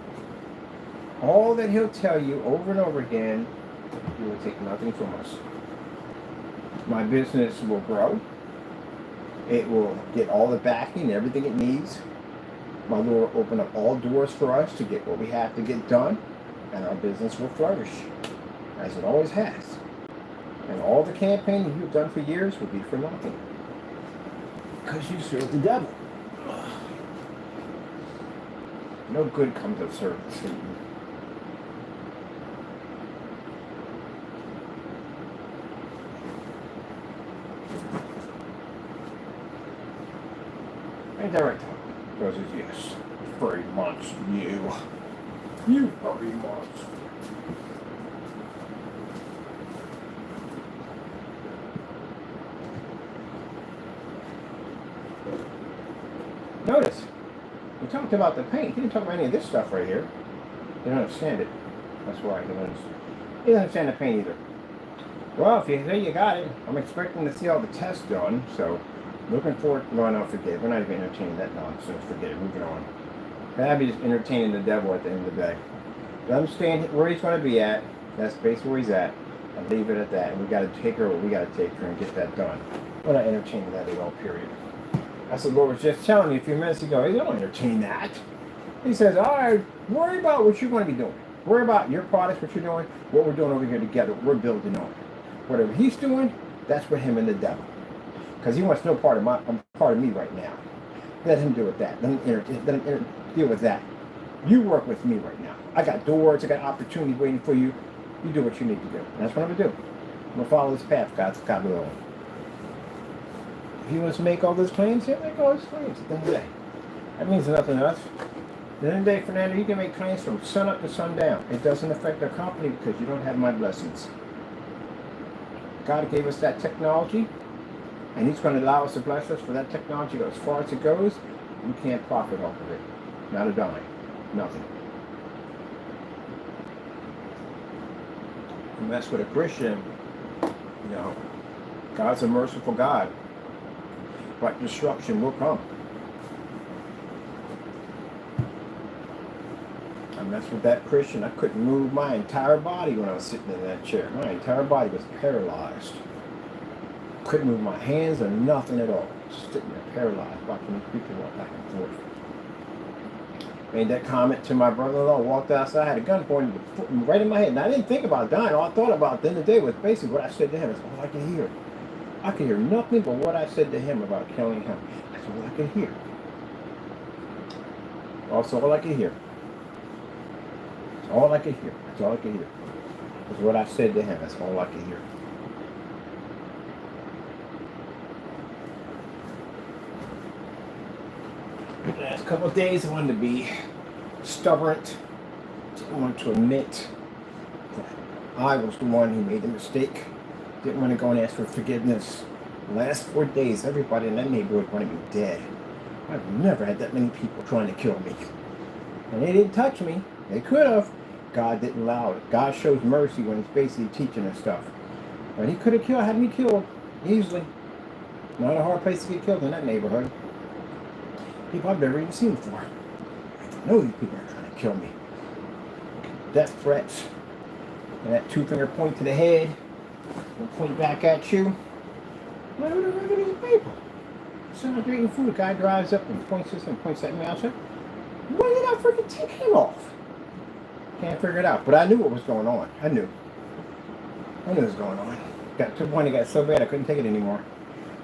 A: all that he'll tell you over and over again, you will take nothing from us. My business will grow. It will get all the backing, everything it needs. My Lord will open up all doors for us to get what we have to get done, and our business will flourish, as it always has. And all the campaigning you've done for years will be for nothing, because you serve the devil. No good comes of serving Satan. Ain't that right, Tom? Because it's yes. Very much you. You very much. Notice, we talked about the paint. He didn't talk about any of this stuff right here. You don't understand it. That's why he doesn't understand the paint either. Well, if you say you got it, I'm expecting to see all the tests done, so looking forward to, no, forget it. We're not even entertaining that nonsense. Forget it. Moving on. That'd be just entertaining the devil at the end of the day. Let him stand where he's going to be at. That's basically where he's at. And leave it at that. And we got to take her what we got to take her and get that done. We're not entertaining that at all, period. That's what the Lord was just telling me a few minutes ago. He don't entertain that. He says, all right, worry about what you're going to be doing. Worry about your products, what you're doing, what we're doing over here together. We're building on. Whatever he's doing, that's for him and the devil. Because he wants no part of me right now. Let him deal with that. Let him deal with that. You work with me right now. I got doors, I got opportunities waiting for you. You do what you need to do. And that's what I'm going to do. I'm going to follow this path God will. If he wants to make all those claims, he'll make all those claims at the end of the day. That means nothing to us. At the end of the day, Fernando, you can make claims from sun up to sundown. It doesn't affect our company because you don't have my blessings. God gave us that technology, and he's going to allow us to bless us for that technology. As far as it goes, you can't profit off of it. Not a dime. Nothing. You mess with a Christian, you know, God's a merciful God, but destruction will come. I messed with that Christian. I couldn't move my entire body when I was sitting in that chair. My entire body was paralyzed. Couldn't move my hands or nothing at all. Just sitting there paralyzed, watching these people walk back and forth. Made that comment to my brother-in-law, walked outside, had a gun pointed right in my head. And I didn't think about dying. All I thought about at the end of the day was basically what I said to him. That's all I could hear. I could hear nothing but what I said to him about killing him. That's all I could hear. Also, all I could hear. That's all I could hear. That's all I could hear. That's what I said to him. That's all I could hear. The last couple of days I wanted to be stubborn. Didn't want to admit that I was the one who made the mistake. Didn't want to go and ask for forgiveness. The last 4 days, everybody in that neighborhood wanted me dead. I've never had that many people trying to kill me. And they didn't touch me. They could have. God didn't allow it. God shows mercy when he's basically teaching us stuff. But he could have had me killed easily. Not a hard place to get killed in that neighborhood. People I've never even seen before. I know these people are trying to kill me. Death threats. And that 2-finger point to the head. Will point back at you. What are these people? Sitting there eating food. A guy drives up and points this and points at me. I said, why did I freaking take him off? Can't figure it out. But I knew what was going on. I knew what was going on. Got to the point it got so bad I couldn't take it anymore.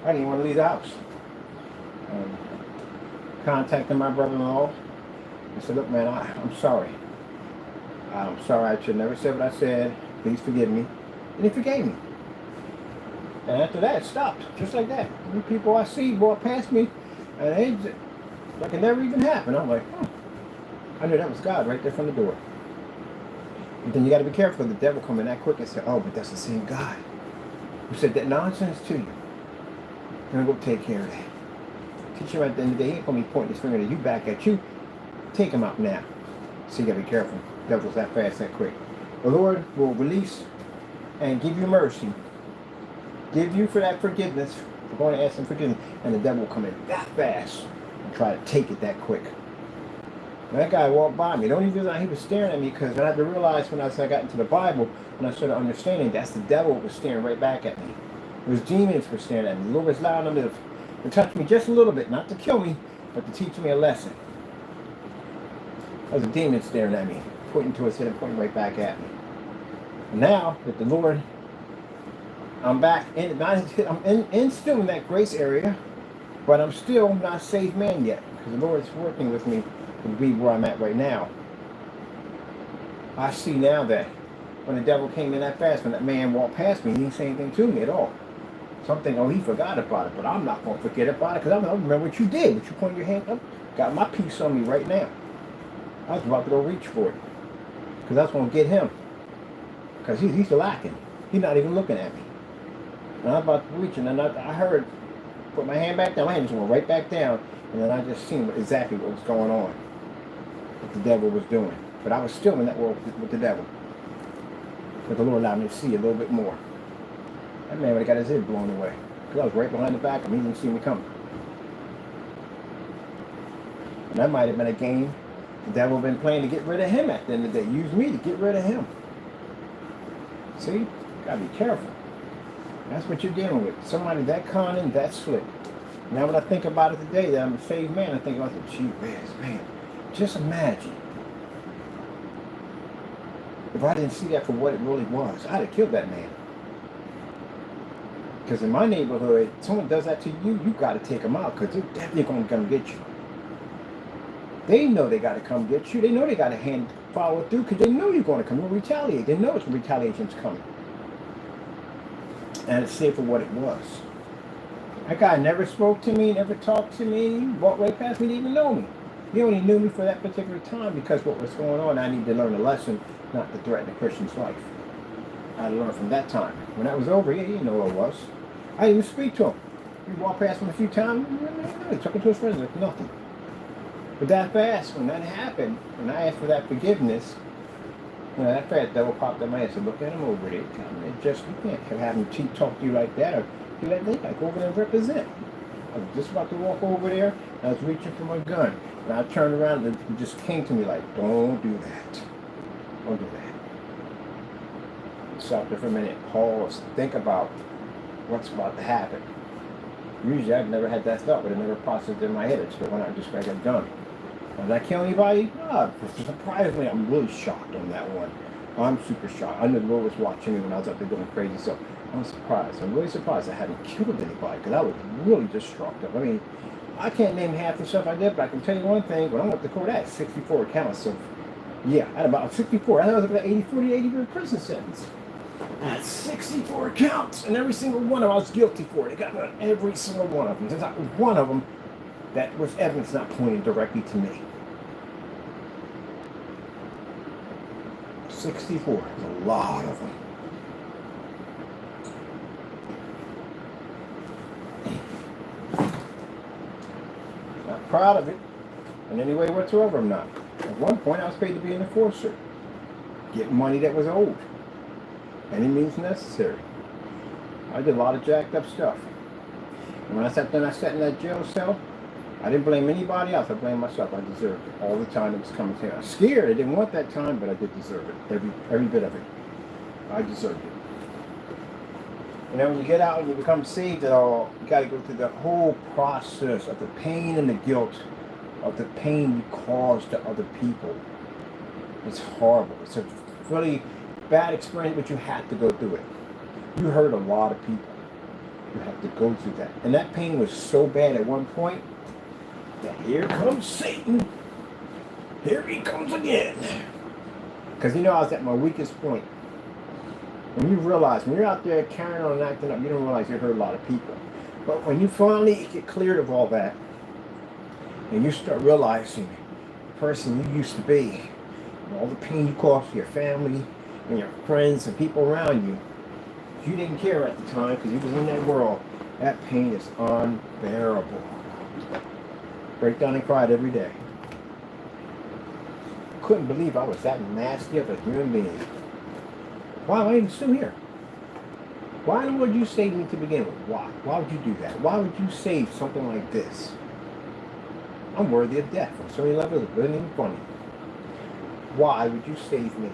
A: I didn't even want to leave the house. Contacted my brother-in-law. I said, look, man, I'm sorry. I'm sorry. I should never said what I said. Please forgive me. And he forgave me. And after that, it stopped. Just like that. New people I see walk past me, and they like it never even happened. I'm like, I knew that was God right there from the door. But then you got to be careful. The devil come in that quick and say, oh, but that's the same God who said that nonsense to you. I'm going to go take care of that. teach him at the end of the day, he ain't going to be pointing his finger at you back at you. Take him out now. So you got to be careful. The devil's that fast, that quick. The Lord will release and give you mercy. Give you for that forgiveness. We're going to ask him forgiveness. And the devil will come in that fast and try to take it that quick. And that guy walked by me. The only reason he was staring at me because I had to realize when I got into the Bible, when I started understanding, that's the devil was staring right back at me. Those demons were staring at me. The Lord was allowing them to touch me just a little bit, not to kill me, but to teach me a lesson. That was a demon staring at me, pointing to his head and pointing right back at me. And now that the Lord, I'm back in, I'm still in that grace area, but I'm still not a saved man yet because the Lord is working with me to be where I'm at right now. I see now that when the devil came in that fast, when that man walked past me, he didn't say anything to me at all. Something, oh, he forgot about it, but I'm not going to forget about it because I remember what you did. What you pointed your hand up, got my piece on me right now. I was about to go reach for it because that's going to get him because he's lacking. He's not even looking at me. And I'm about to reach, and then I heard, put my hand back down. My hand just went right back down, and then I just seen exactly what was going on, what the devil was doing. But I was still in that world with the devil. But the Lord allowed me to see a little bit more. That man would have got his head blown away because I was right behind the back of him. He didn't see me coming. And that might have been a game the devil been playing to get rid of him at the end of the day. Use me to get rid of him. See? You gotta be careful. That's what you're dealing with. Somebody that cunning, that slick. Now when I think about it today, that I'm a saved man, I think about the gee whiz, man. Just imagine if I didn't see that for what it really was. I'd have killed that man. Because in my neighborhood, someone does that to you, you got to take them out because they're definitely going to come get you. They know they got to come get you. They know they got to follow through because they know you're going to come and retaliate. They know it's retaliation's coming. And it's safe for what it was. That guy never spoke to me, never talked to me, walked right past me, didn't even know me. He only knew me for that particular time because what was going on, I needed to learn a lesson not to threaten a Christian's life. I had to learn from that time. When that was over, yeah, he didn't know who I was. I didn't even speak to him. He walked past him a few times, he took him to his friends, like nothing. But that fast, when that happened, when I asked for that forgiveness, you know, that fast devil popped in my head and said, look at him over there. Just, you can't have him talk to you like that, or you let that guy go over there and represent. I was just about to walk over there, and I was reaching for my gun. And I turned around, and it just came to me like, don't do that. Don't do that. Stop there for a minute, pause, think about what's about to happen. Usually I've never had that thought, but it never processed in my head. It's when I just got that gun. Did I kill anybody? No, surprisingly, I'm really shocked on that one. I'm super shocked. I knew the Lord was watching me when I was up there doing crazy stuff. I'm surprised. I'm really surprised I hadn't killed anybody because I was really distraught up. I mean, I can't name half the stuff I did, but I can tell you one thing. When I went to court, I had 64 counts. So, yeah, I had about 64. I thought it was about 80-year prison sentence. I had 64 counts, and every single one of them I was guilty for. They got on every single one of them. There's not one of them that was evidence not pointing directly to me. 64 is a lot of them. Not proud of it in any way whatsoever, I'm not. At one point I was paid to be an enforcer, getting money that was owed. Any means necessary. I did a lot of jacked up stuff. And when I sat there and I sat in that jail cell, I didn't blame anybody else. I blamed myself. I deserved it. All the time it was coming to me. I was scared. I didn't want that time, but I did deserve it. Every bit of it. I deserved it. You know, when you get out and you become saved at all, you got to go through the whole process of the pain and the guilt of the pain you cause to other people. It's horrible. It's a really bad experience, but you have to go through it. You hurt a lot of people. You have to go through that. And that pain was so bad at one point that here comes Satan. Here he comes again. Because you know I was at my weakest point. When you realize, when you're out there carrying on and acting up, you don't realize you hurt a lot of people. But when you finally get cleared of all that, and you start realizing the person you used to be, and all the pain you caused to your family, and your friends and people around you, you didn't care at the time because you was in that world. That pain is unbearable. Break down and cried every day. Couldn't believe I was that nasty of a human being. Why am I even still here? Why would you save me to begin with? Why? Why would you do that? Why would you save something like this? I'm worthy of death. On so many levels, it's really funny. Why would you save me?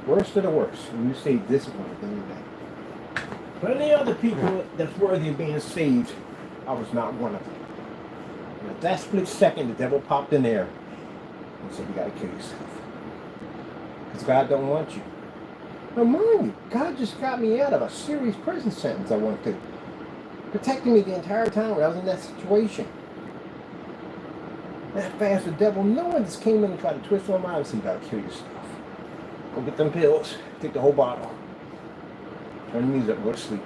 A: Worst of the worst, and you save this one at the end of the day. But any other people that's worthy of being saved, I was not one of them. And at that split second, the devil popped in there and said, you gotta kill yourself. Because God don't want you. Now mind you, God just got me out of a serious prison sentence I went through. Protecting me the entire time when I was in that situation. That fast, the devil, no one just came in and tried to twist my mind and said, you gotta kill yourself. Go get them pills, take the whole bottle. Turn the music up, go to sleep.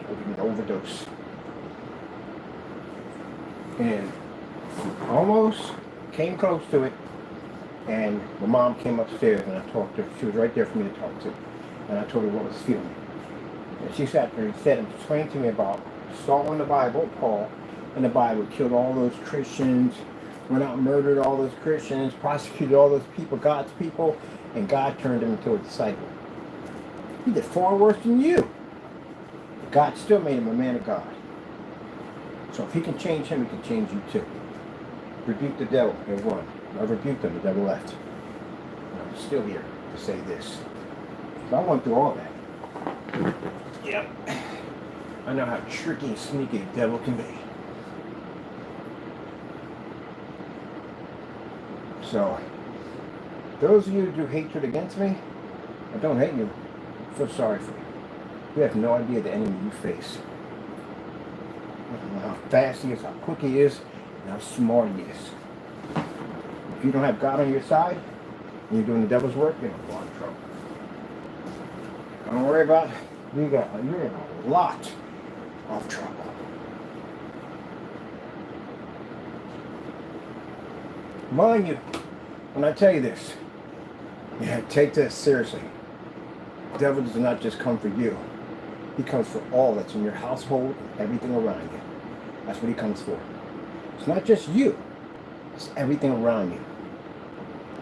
A: Or give me an overdose. And almost came close to it. And my mom came upstairs and I talked to her. She was right there for me to talk to. And I told her what I was feeling. And she sat there and said and explained to me about Saul in the Bible, Paul in the Bible, killed all those Christians, went out and murdered all those Christians, prosecuted all those people, God's people, and God turned him into a disciple. He did far worse than you. But God still made him a man of God. So if he can change him, he can change you too. Rebuke the devil, and run. I rebuked him, the devil left. And I'm still here to say this. So I went through all that. Yep. I know how tricky and sneaky the devil can be. So, those of you who do hatred against me, I don't hate you. I feel sorry for you. You have no idea the enemy you face. I don't know how fast he is, how quick he is, and how smart he is. If you don't have God on your side, and you're doing the devil's work, you're in a lot of trouble. Don't worry about it. You're in a lot of trouble. Mind you, when I tell you this, take this seriously. The devil does not just come for you. He comes for all that's in your household and everything around you. That's what he comes for. It's not just you. It's everything around you.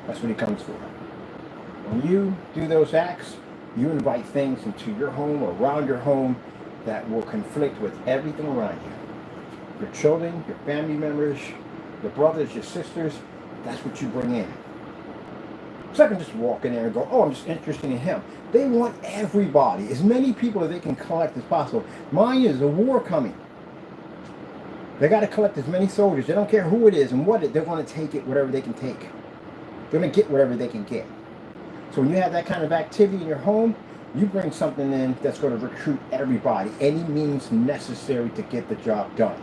A: That's what he comes for. When you do those acts, you invite things into your home or around your home that will conflict with everything around you. Your children, your family members, your brothers, your sisters, that's what you bring in. So I can just walk in there and go, oh, I'm just interested in him. They want everybody, as many people as they can collect as possible. Mind you, there's a war coming. They got to collect as many soldiers. They don't care who it is and what it, they're going to take it, whatever they can take. They're going to get whatever they can get. So when you have that kind of activity in your home, you bring something in that's going to recruit everybody, any means necessary to get the job done.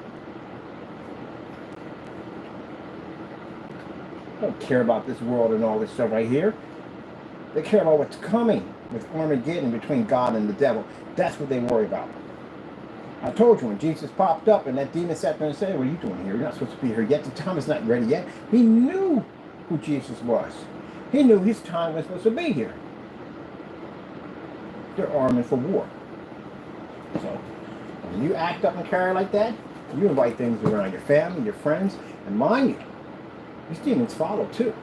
A: They don't care about this world and all this stuff right here. They care about what's coming with Armageddon between God and the devil. That's what they worry about. I told you when Jesus popped up and that demon sat there and said, what are you doing here? You're not supposed to be here yet. The time is not ready yet. He knew who Jesus was. He knew his time was supposed to be here. They're arming for war. So when you act up and carry like that, you invite things around your family, your friends, and mind you, these demons follow too.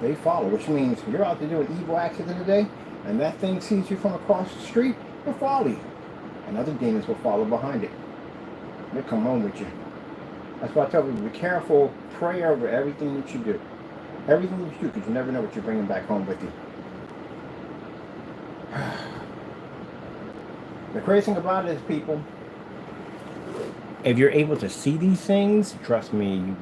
A: They follow, which means you're out to do an evil act of the day, and that thing sees you from across the street, it'll follow you. And other demons will follow behind it. They'll come home with you. That's why I tell people, be careful, pray over everything that you do. Everything that you do, because you never know what you're bringing back home with you. The crazy thing about it is, people, if you're able to see these things, trust me, you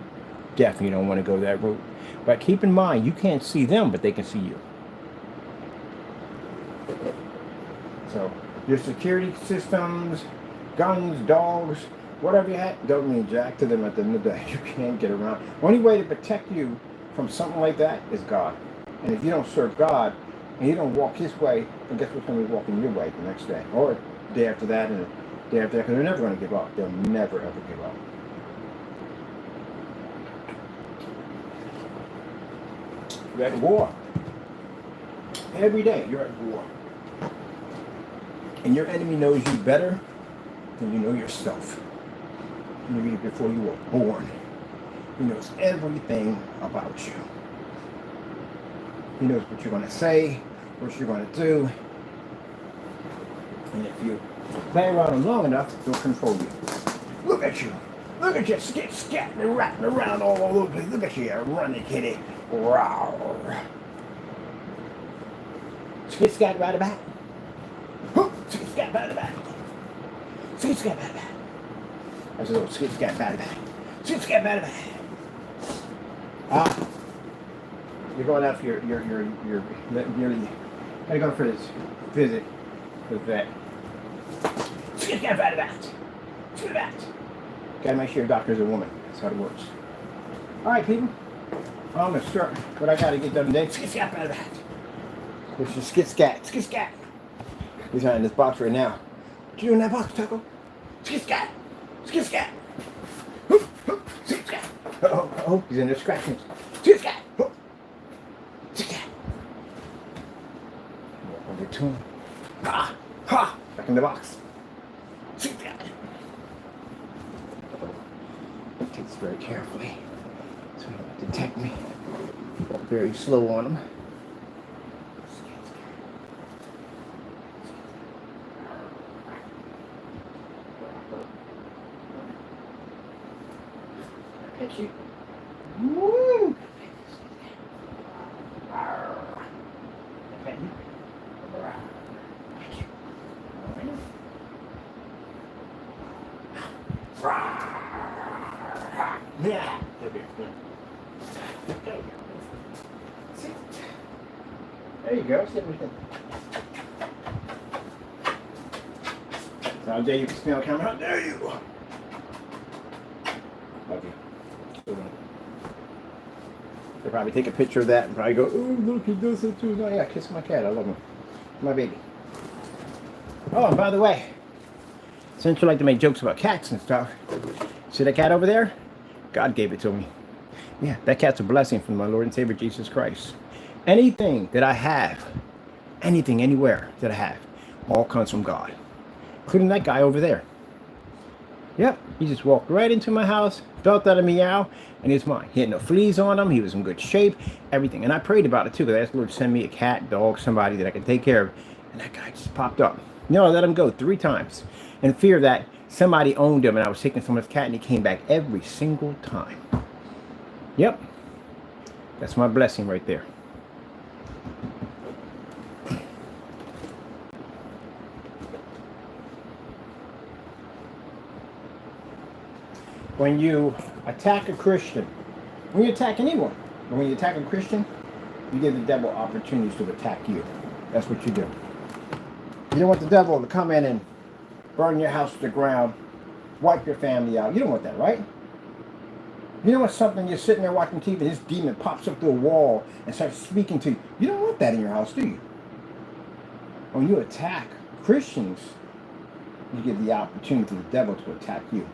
A: definitely don't want to go that route. But keep in mind, you can't see them, but they can see you. So, your security systems, guns, dogs, whatever you have, don't mean jack to them at the end of the day. You can't get around. The only way to protect you from something like that is God. And if you don't serve God, and you don't walk his way, then guess what's going to be walking your way the next day? Or the day after that, and the day after that, because they're never going to give up. They'll never, ever give up. You're at war. Every day you're at war. And your enemy knows you better than you know yourself. maybe before you were born. He knows everything about you. He knows what you're going to say, what you're going to do. And if you play around him long enough, he'll control you. Look at you. Look at you scatting and ratting around all over the place. Look at you running, kitty. Rawr. Skit scat right about. Skit scat right about. Skit scat right about. That's a little skit scat right about. Skit scat right about. You're going out for your nearly gotta go for this visit with vet. Skit scat right about. Skit about. Gotta make sure your doctor's a woman. That's how it works. Alright, people. I'm gonna start what I gotta get done today. Skit scat right about. This is skit scat. Skit scat. He's not in this box right now. What you doing in that box, Taco? Skit scat. Skit scat. Skit scat. Oh, he's in there scratching. Skit scat. Skit scat. Walk over to him. Ha! Ha! Back in the box. Skit scat. Take this very carefully so he don't detect me. Walk very slow on him. Pet you. Woo! Pet you. Yeah. See? There you go. See everything. How dare you smell camera? How dare you? Love you. They'll probably take a picture of that and probably go, oh, look, he does it too. No, yeah, kiss my cat. I love him. My baby. Oh, and by the way, since you like to make jokes about cats and stuff, see that cat over there? God gave it to me. Yeah, that cat's a blessing from my Lord and Savior Jesus Christ. Anything that I have, anything, anywhere that I have, all comes from God. Including that guy over there. Yep, he just walked right into my house, felt that a meow, and it's mine. He had no fleas on him, he was in good shape, everything. And I prayed about it too, because I asked the Lord to send me a cat, dog, somebody that I could take care of. And that guy just popped up. No, I let him go 3 times. In fear that somebody owned him and I was taking someone's cat, and he came back every single time. Yep, that's my blessing right there. When you attack a Christian, when you attack anyone, but when you attack a Christian, you give the devil opportunities to attack you. That's what you do. You don't want the devil to come in and burn your house to the ground, wipe your family out. You don't want that, right? You don't want something, you're sitting there watching TV, this demon pops up through a wall and starts speaking to you. You don't want that in your house, do you? When you attack Christians, you give the opportunity to the devil to attack you.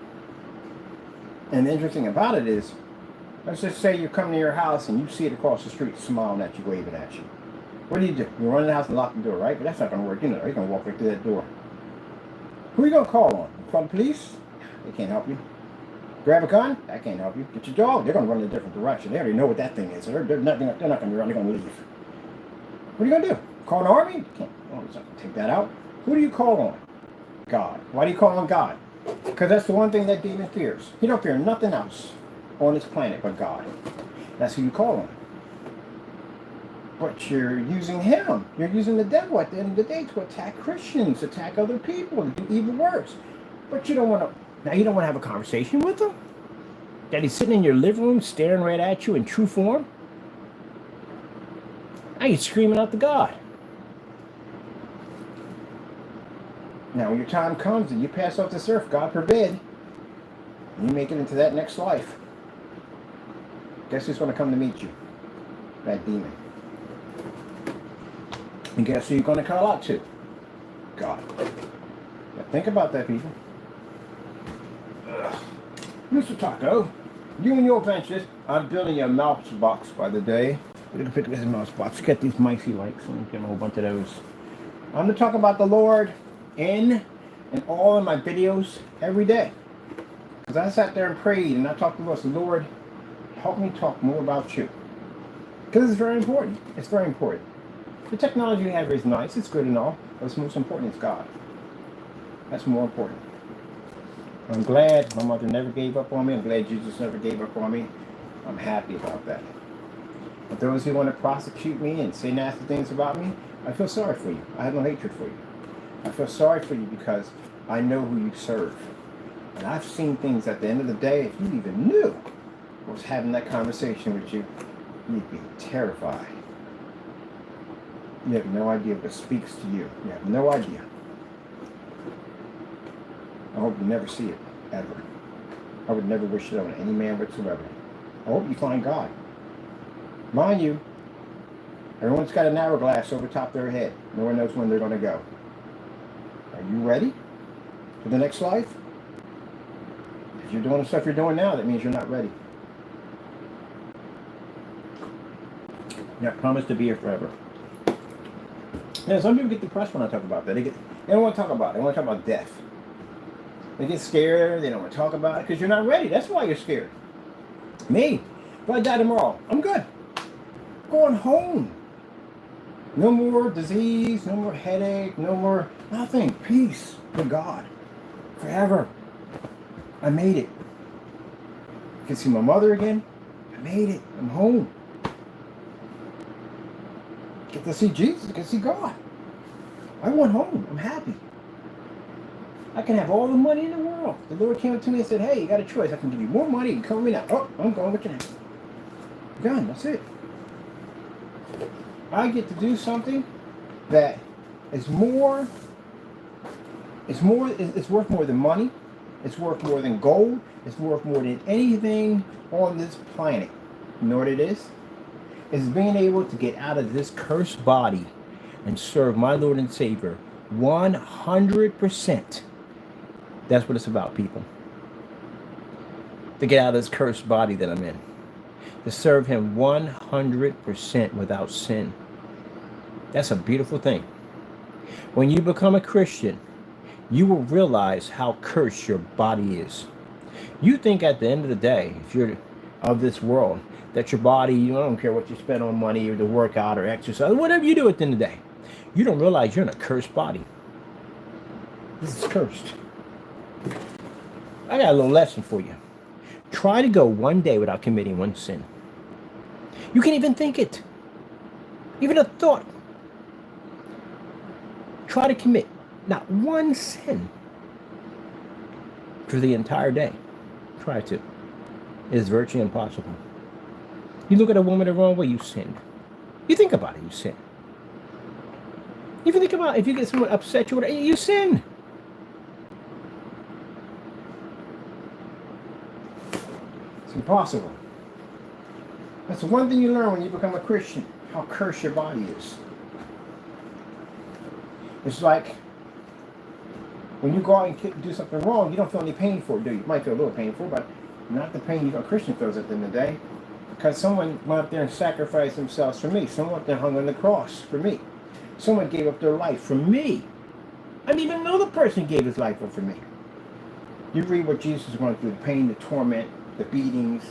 A: And the interesting thing about it is, let's just say you come to your house and you see it across the street smiling at you, waving at you. What do? You run in the house and lock the door, right? But that's not going to work. You know, you're going to walk right through that door. Who are you going to call on? Call the police? They can't help you. Grab a gun? That can't help you. Get your dog? They're going to run in a different direction. They already know what that thing is. They're not going to run. They're going to leave. What are you going to do? Call an army? You can't. Oh, take that out. Who do you call on? God. Why do you call on God? Because that's the one thing that demon fears. He don't fear nothing else on this planet but God. That's who you call on. But you're using him. You're using the devil at the end of the day to attack Christians, attack other people, to do evil works. But you don't want to. Now you don't want to have a conversation with him? That he's sitting in your living room staring right at you in true form? Now you're screaming out to God. Now when your time comes and you pass off this earth, God forbid, and you make it into that next life, guess who's going to come to meet you? That demon. And guess who you're going to call out to? God. Now think about that, people. Mr. Taco, you and your ventures, I'm building a mouse box by the day. Look at this mouse box. Get these micey likes. Let me get a whole bunch of those. I'm going to talk about the Lord in and all of my videos every day. Because Because I sat there and prayed and I talked to the Lord, said, Lord, help me talk more about you. Because it's very important. It's very important. The technology we have is nice, it's good and all, but what's most important is God. That's more important. I'm glad my mother never gave up on me. I'm glad Jesus never gave up on me. I'm happy about that. But those who want to prosecute me and say nasty things about me, I feel sorry for you. I have no hatred for you. I feel sorry for you because I know who you serve. And I've seen things at the end of the day, if you even knew I was having that conversation with you, you'd be terrified. You have no idea what speaks to you. You have no idea. I hope you never see it, ever. I would never wish it on any man whatsoever. I hope you find God. Mind you, everyone's got a narrow glass over top of their head. No one knows when they're going to go. Are you ready for the next life? If you're doing the stuff you're doing now, that means you're not ready. You're not promised to be here forever. Now, some people get depressed when I talk about that. They don't want to talk about it. They want to talk about death. They get scared. They don't want to talk about it because you're not ready. That's why you're scared. Me, if I die tomorrow, I'm good. I'm going home. No more disease, no more headache, no more nothing. Peace with God. Forever. I made it. I can see my mother again. I made it. I'm home. Get to see Jesus. I can see God. I went home. I'm happy. I can have all the money in the world. The Lord came up to me and said, hey, you got a choice. I can give you more money. You can cover me now. Oh, I'm going with you now. Done. That's it. I get to do something that is more, it's worth more than money. It's worth more than gold. It's worth more than anything on this planet. You know what it is? It's being able to get out of this cursed body and serve my Lord and Savior 100%. That's what it's about, people. To get out of this cursed body that I'm in. To serve him 100% without sin. That's a beautiful thing. When you become a Christian, you will realize how cursed your body is. You think at the end of the day, if you're of this world, that your body, I don't care what you spend on money or to work out or exercise, whatever you do at the end of the day, you don't realize you're in a cursed body. This is cursed. I got a little lesson for you. Try to go one day without committing one sin. You can't even think it. Even a thought. Try to commit not one sin for the entire day. Try to. It is virtually impossible. You look at a woman the wrong way, you sinned. You think about it, you sin. If you think about it, if you get someone upset, you sin. It's impossible. That's the one thing you learn when you become a Christian, how cursed your body is. It's like when you go out and do something wrong, you don't feel any pain for it, do you? You might feel a little painful, but not the pain a Christian feels at the end of the day. Because someone went up there and sacrificed themselves for me. Someone went there and hung on the cross for me. Someone gave up their life for me. I didn't even know the person gave his life up for me. You read what Jesus was going through, the pain, the torment, the beatings.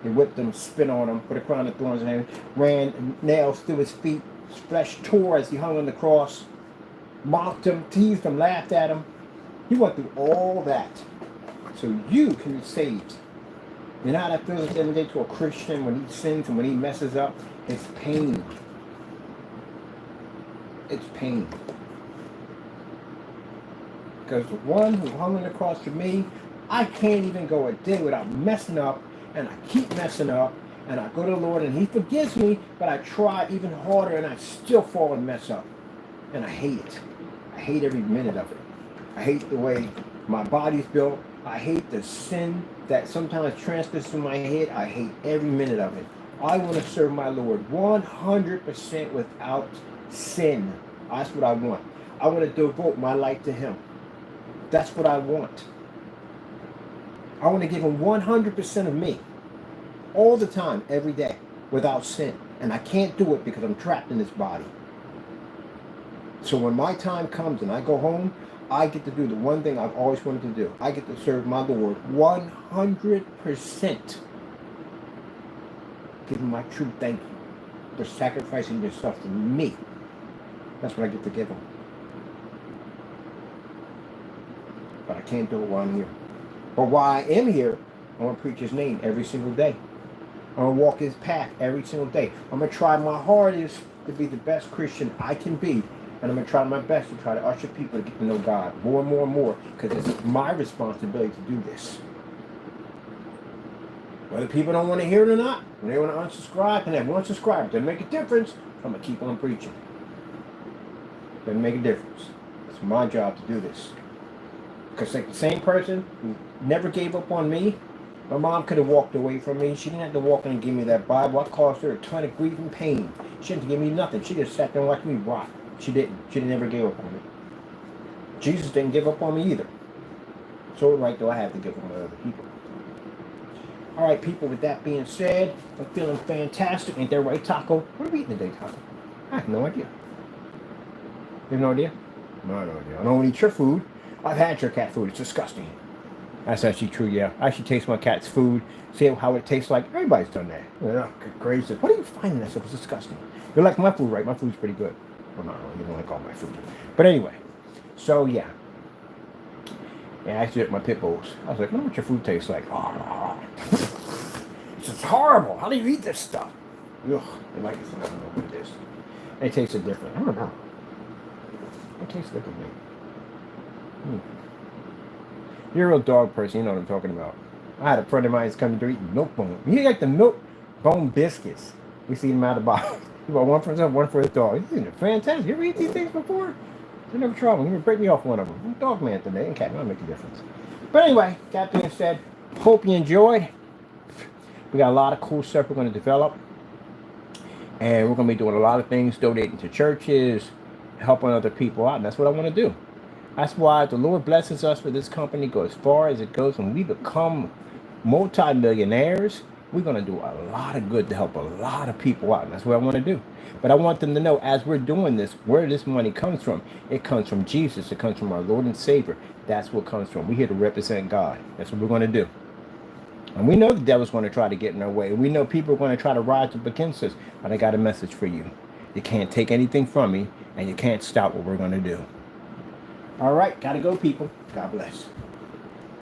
A: They whipped him, spit on him, put a crown of thorns on him, ran nails through his feet, flesh tore as he hung on the cross, mocked him, teased him, laughed at him. He went through all that so you can be saved. You know how that feels at the end of the day to a Christian when he sins and when he messes up? It's pain. It's pain. Because the one who hung on the cross for me, I can't even go a day without messing up, and I keep messing up, and I go to the Lord and he forgives me, but I try even harder and I still fall and mess up. And I hate it. I hate every minute of it. I hate the way my body's built. I hate the sin that sometimes transfers through my head. I hate every minute of it. I want to serve my Lord 100% without sin. That's what I want. I want to devote my life to him. That's what I want. I want to give him 100% of me. All the time, every day, without sin. And I can't do it because I'm trapped in this body. So when my time comes and I go home, I get to do the one thing I've always wanted to do. I get to serve my Lord 100%. Give him my true thank you for sacrificing yourself for me. That's what I get to give him. But I can't do it while I'm here. But while I am here, I'm going to preach his name every single day. I'm going to walk his path every single day. I'm going to try my hardest to be the best Christian I can be. And I'm going to try my best to try to usher people to get to know God more and more and more. Because it's my responsibility to do this. Whether people don't want to hear it or not, when they want to unsubscribe, and they want to subscribe, it doesn't make a difference. I'm going to keep on preaching. Doesn't make a difference. It's my job to do this. Because like the same person who never gave up on me, my mom could have walked away from me. She didn't have to walk in and give me that Bible. I caused her a ton of grief and pain. She didn't give me nothing. She just sat there and watched me rot. She didn't. She never gave up on me. Jesus didn't give up on me either. So what right do I have to give up on other people? All right, people, with that being said, I'm feeling fantastic. Ain't that right, Taco? What are we eating today, Taco? I have no idea. You have no idea? No idea. I don't eat your food. I've had your cat food. It's disgusting. That's actually true, yeah. I actually taste my cat's food, see how it tastes like. Everybody's done that. Yeah, crazy. What are you finding that stuff? It's disgusting. You like my food, right? My food's pretty good. Well, not really. You don't like all my food. But anyway, so yeah. Yeah, I actually ate my pit bulls. I was like, I wonder what your food tastes like. Oh, it's just horrible. How do you eat this stuff? Ugh. They like it, so I don't know what it is. It tastes different. I don't know. It tastes differently. You're a real dog person, you know what I'm talking about. I had a friend of mine who's coming to eat milk bone. He like the milk bone biscuits. We see them out of the box. He bought one for himself, one for his dog. These are fantastic. You ever eat these things before? I never tried one. You break me off one of them. I'm a dog man today, and cat man make a difference. But anyway, that being said, hope you enjoyed. We got a lot of cool stuff we're going to develop. And we're going to be doing a lot of things, donating to churches, helping other people out, and that's what I want to do. That's why the Lord blesses us for this company go as far as it goes. When we become multi-millionaires, we're going to do a lot of good to help a lot of people out. And that's what I want to do. But I want them to know, as we're doing this, where this money comes from. It comes from Jesus. It comes from our Lord and Savior. That's what it comes from. We're here to represent God. That's what we're going to do. And we know the devil's going to try to get in our way. We know people are going to try to rise up against us. But I got a message for you. You can't take anything from me, and you can't stop what we're going to do. All right, gotta go, people. God bless.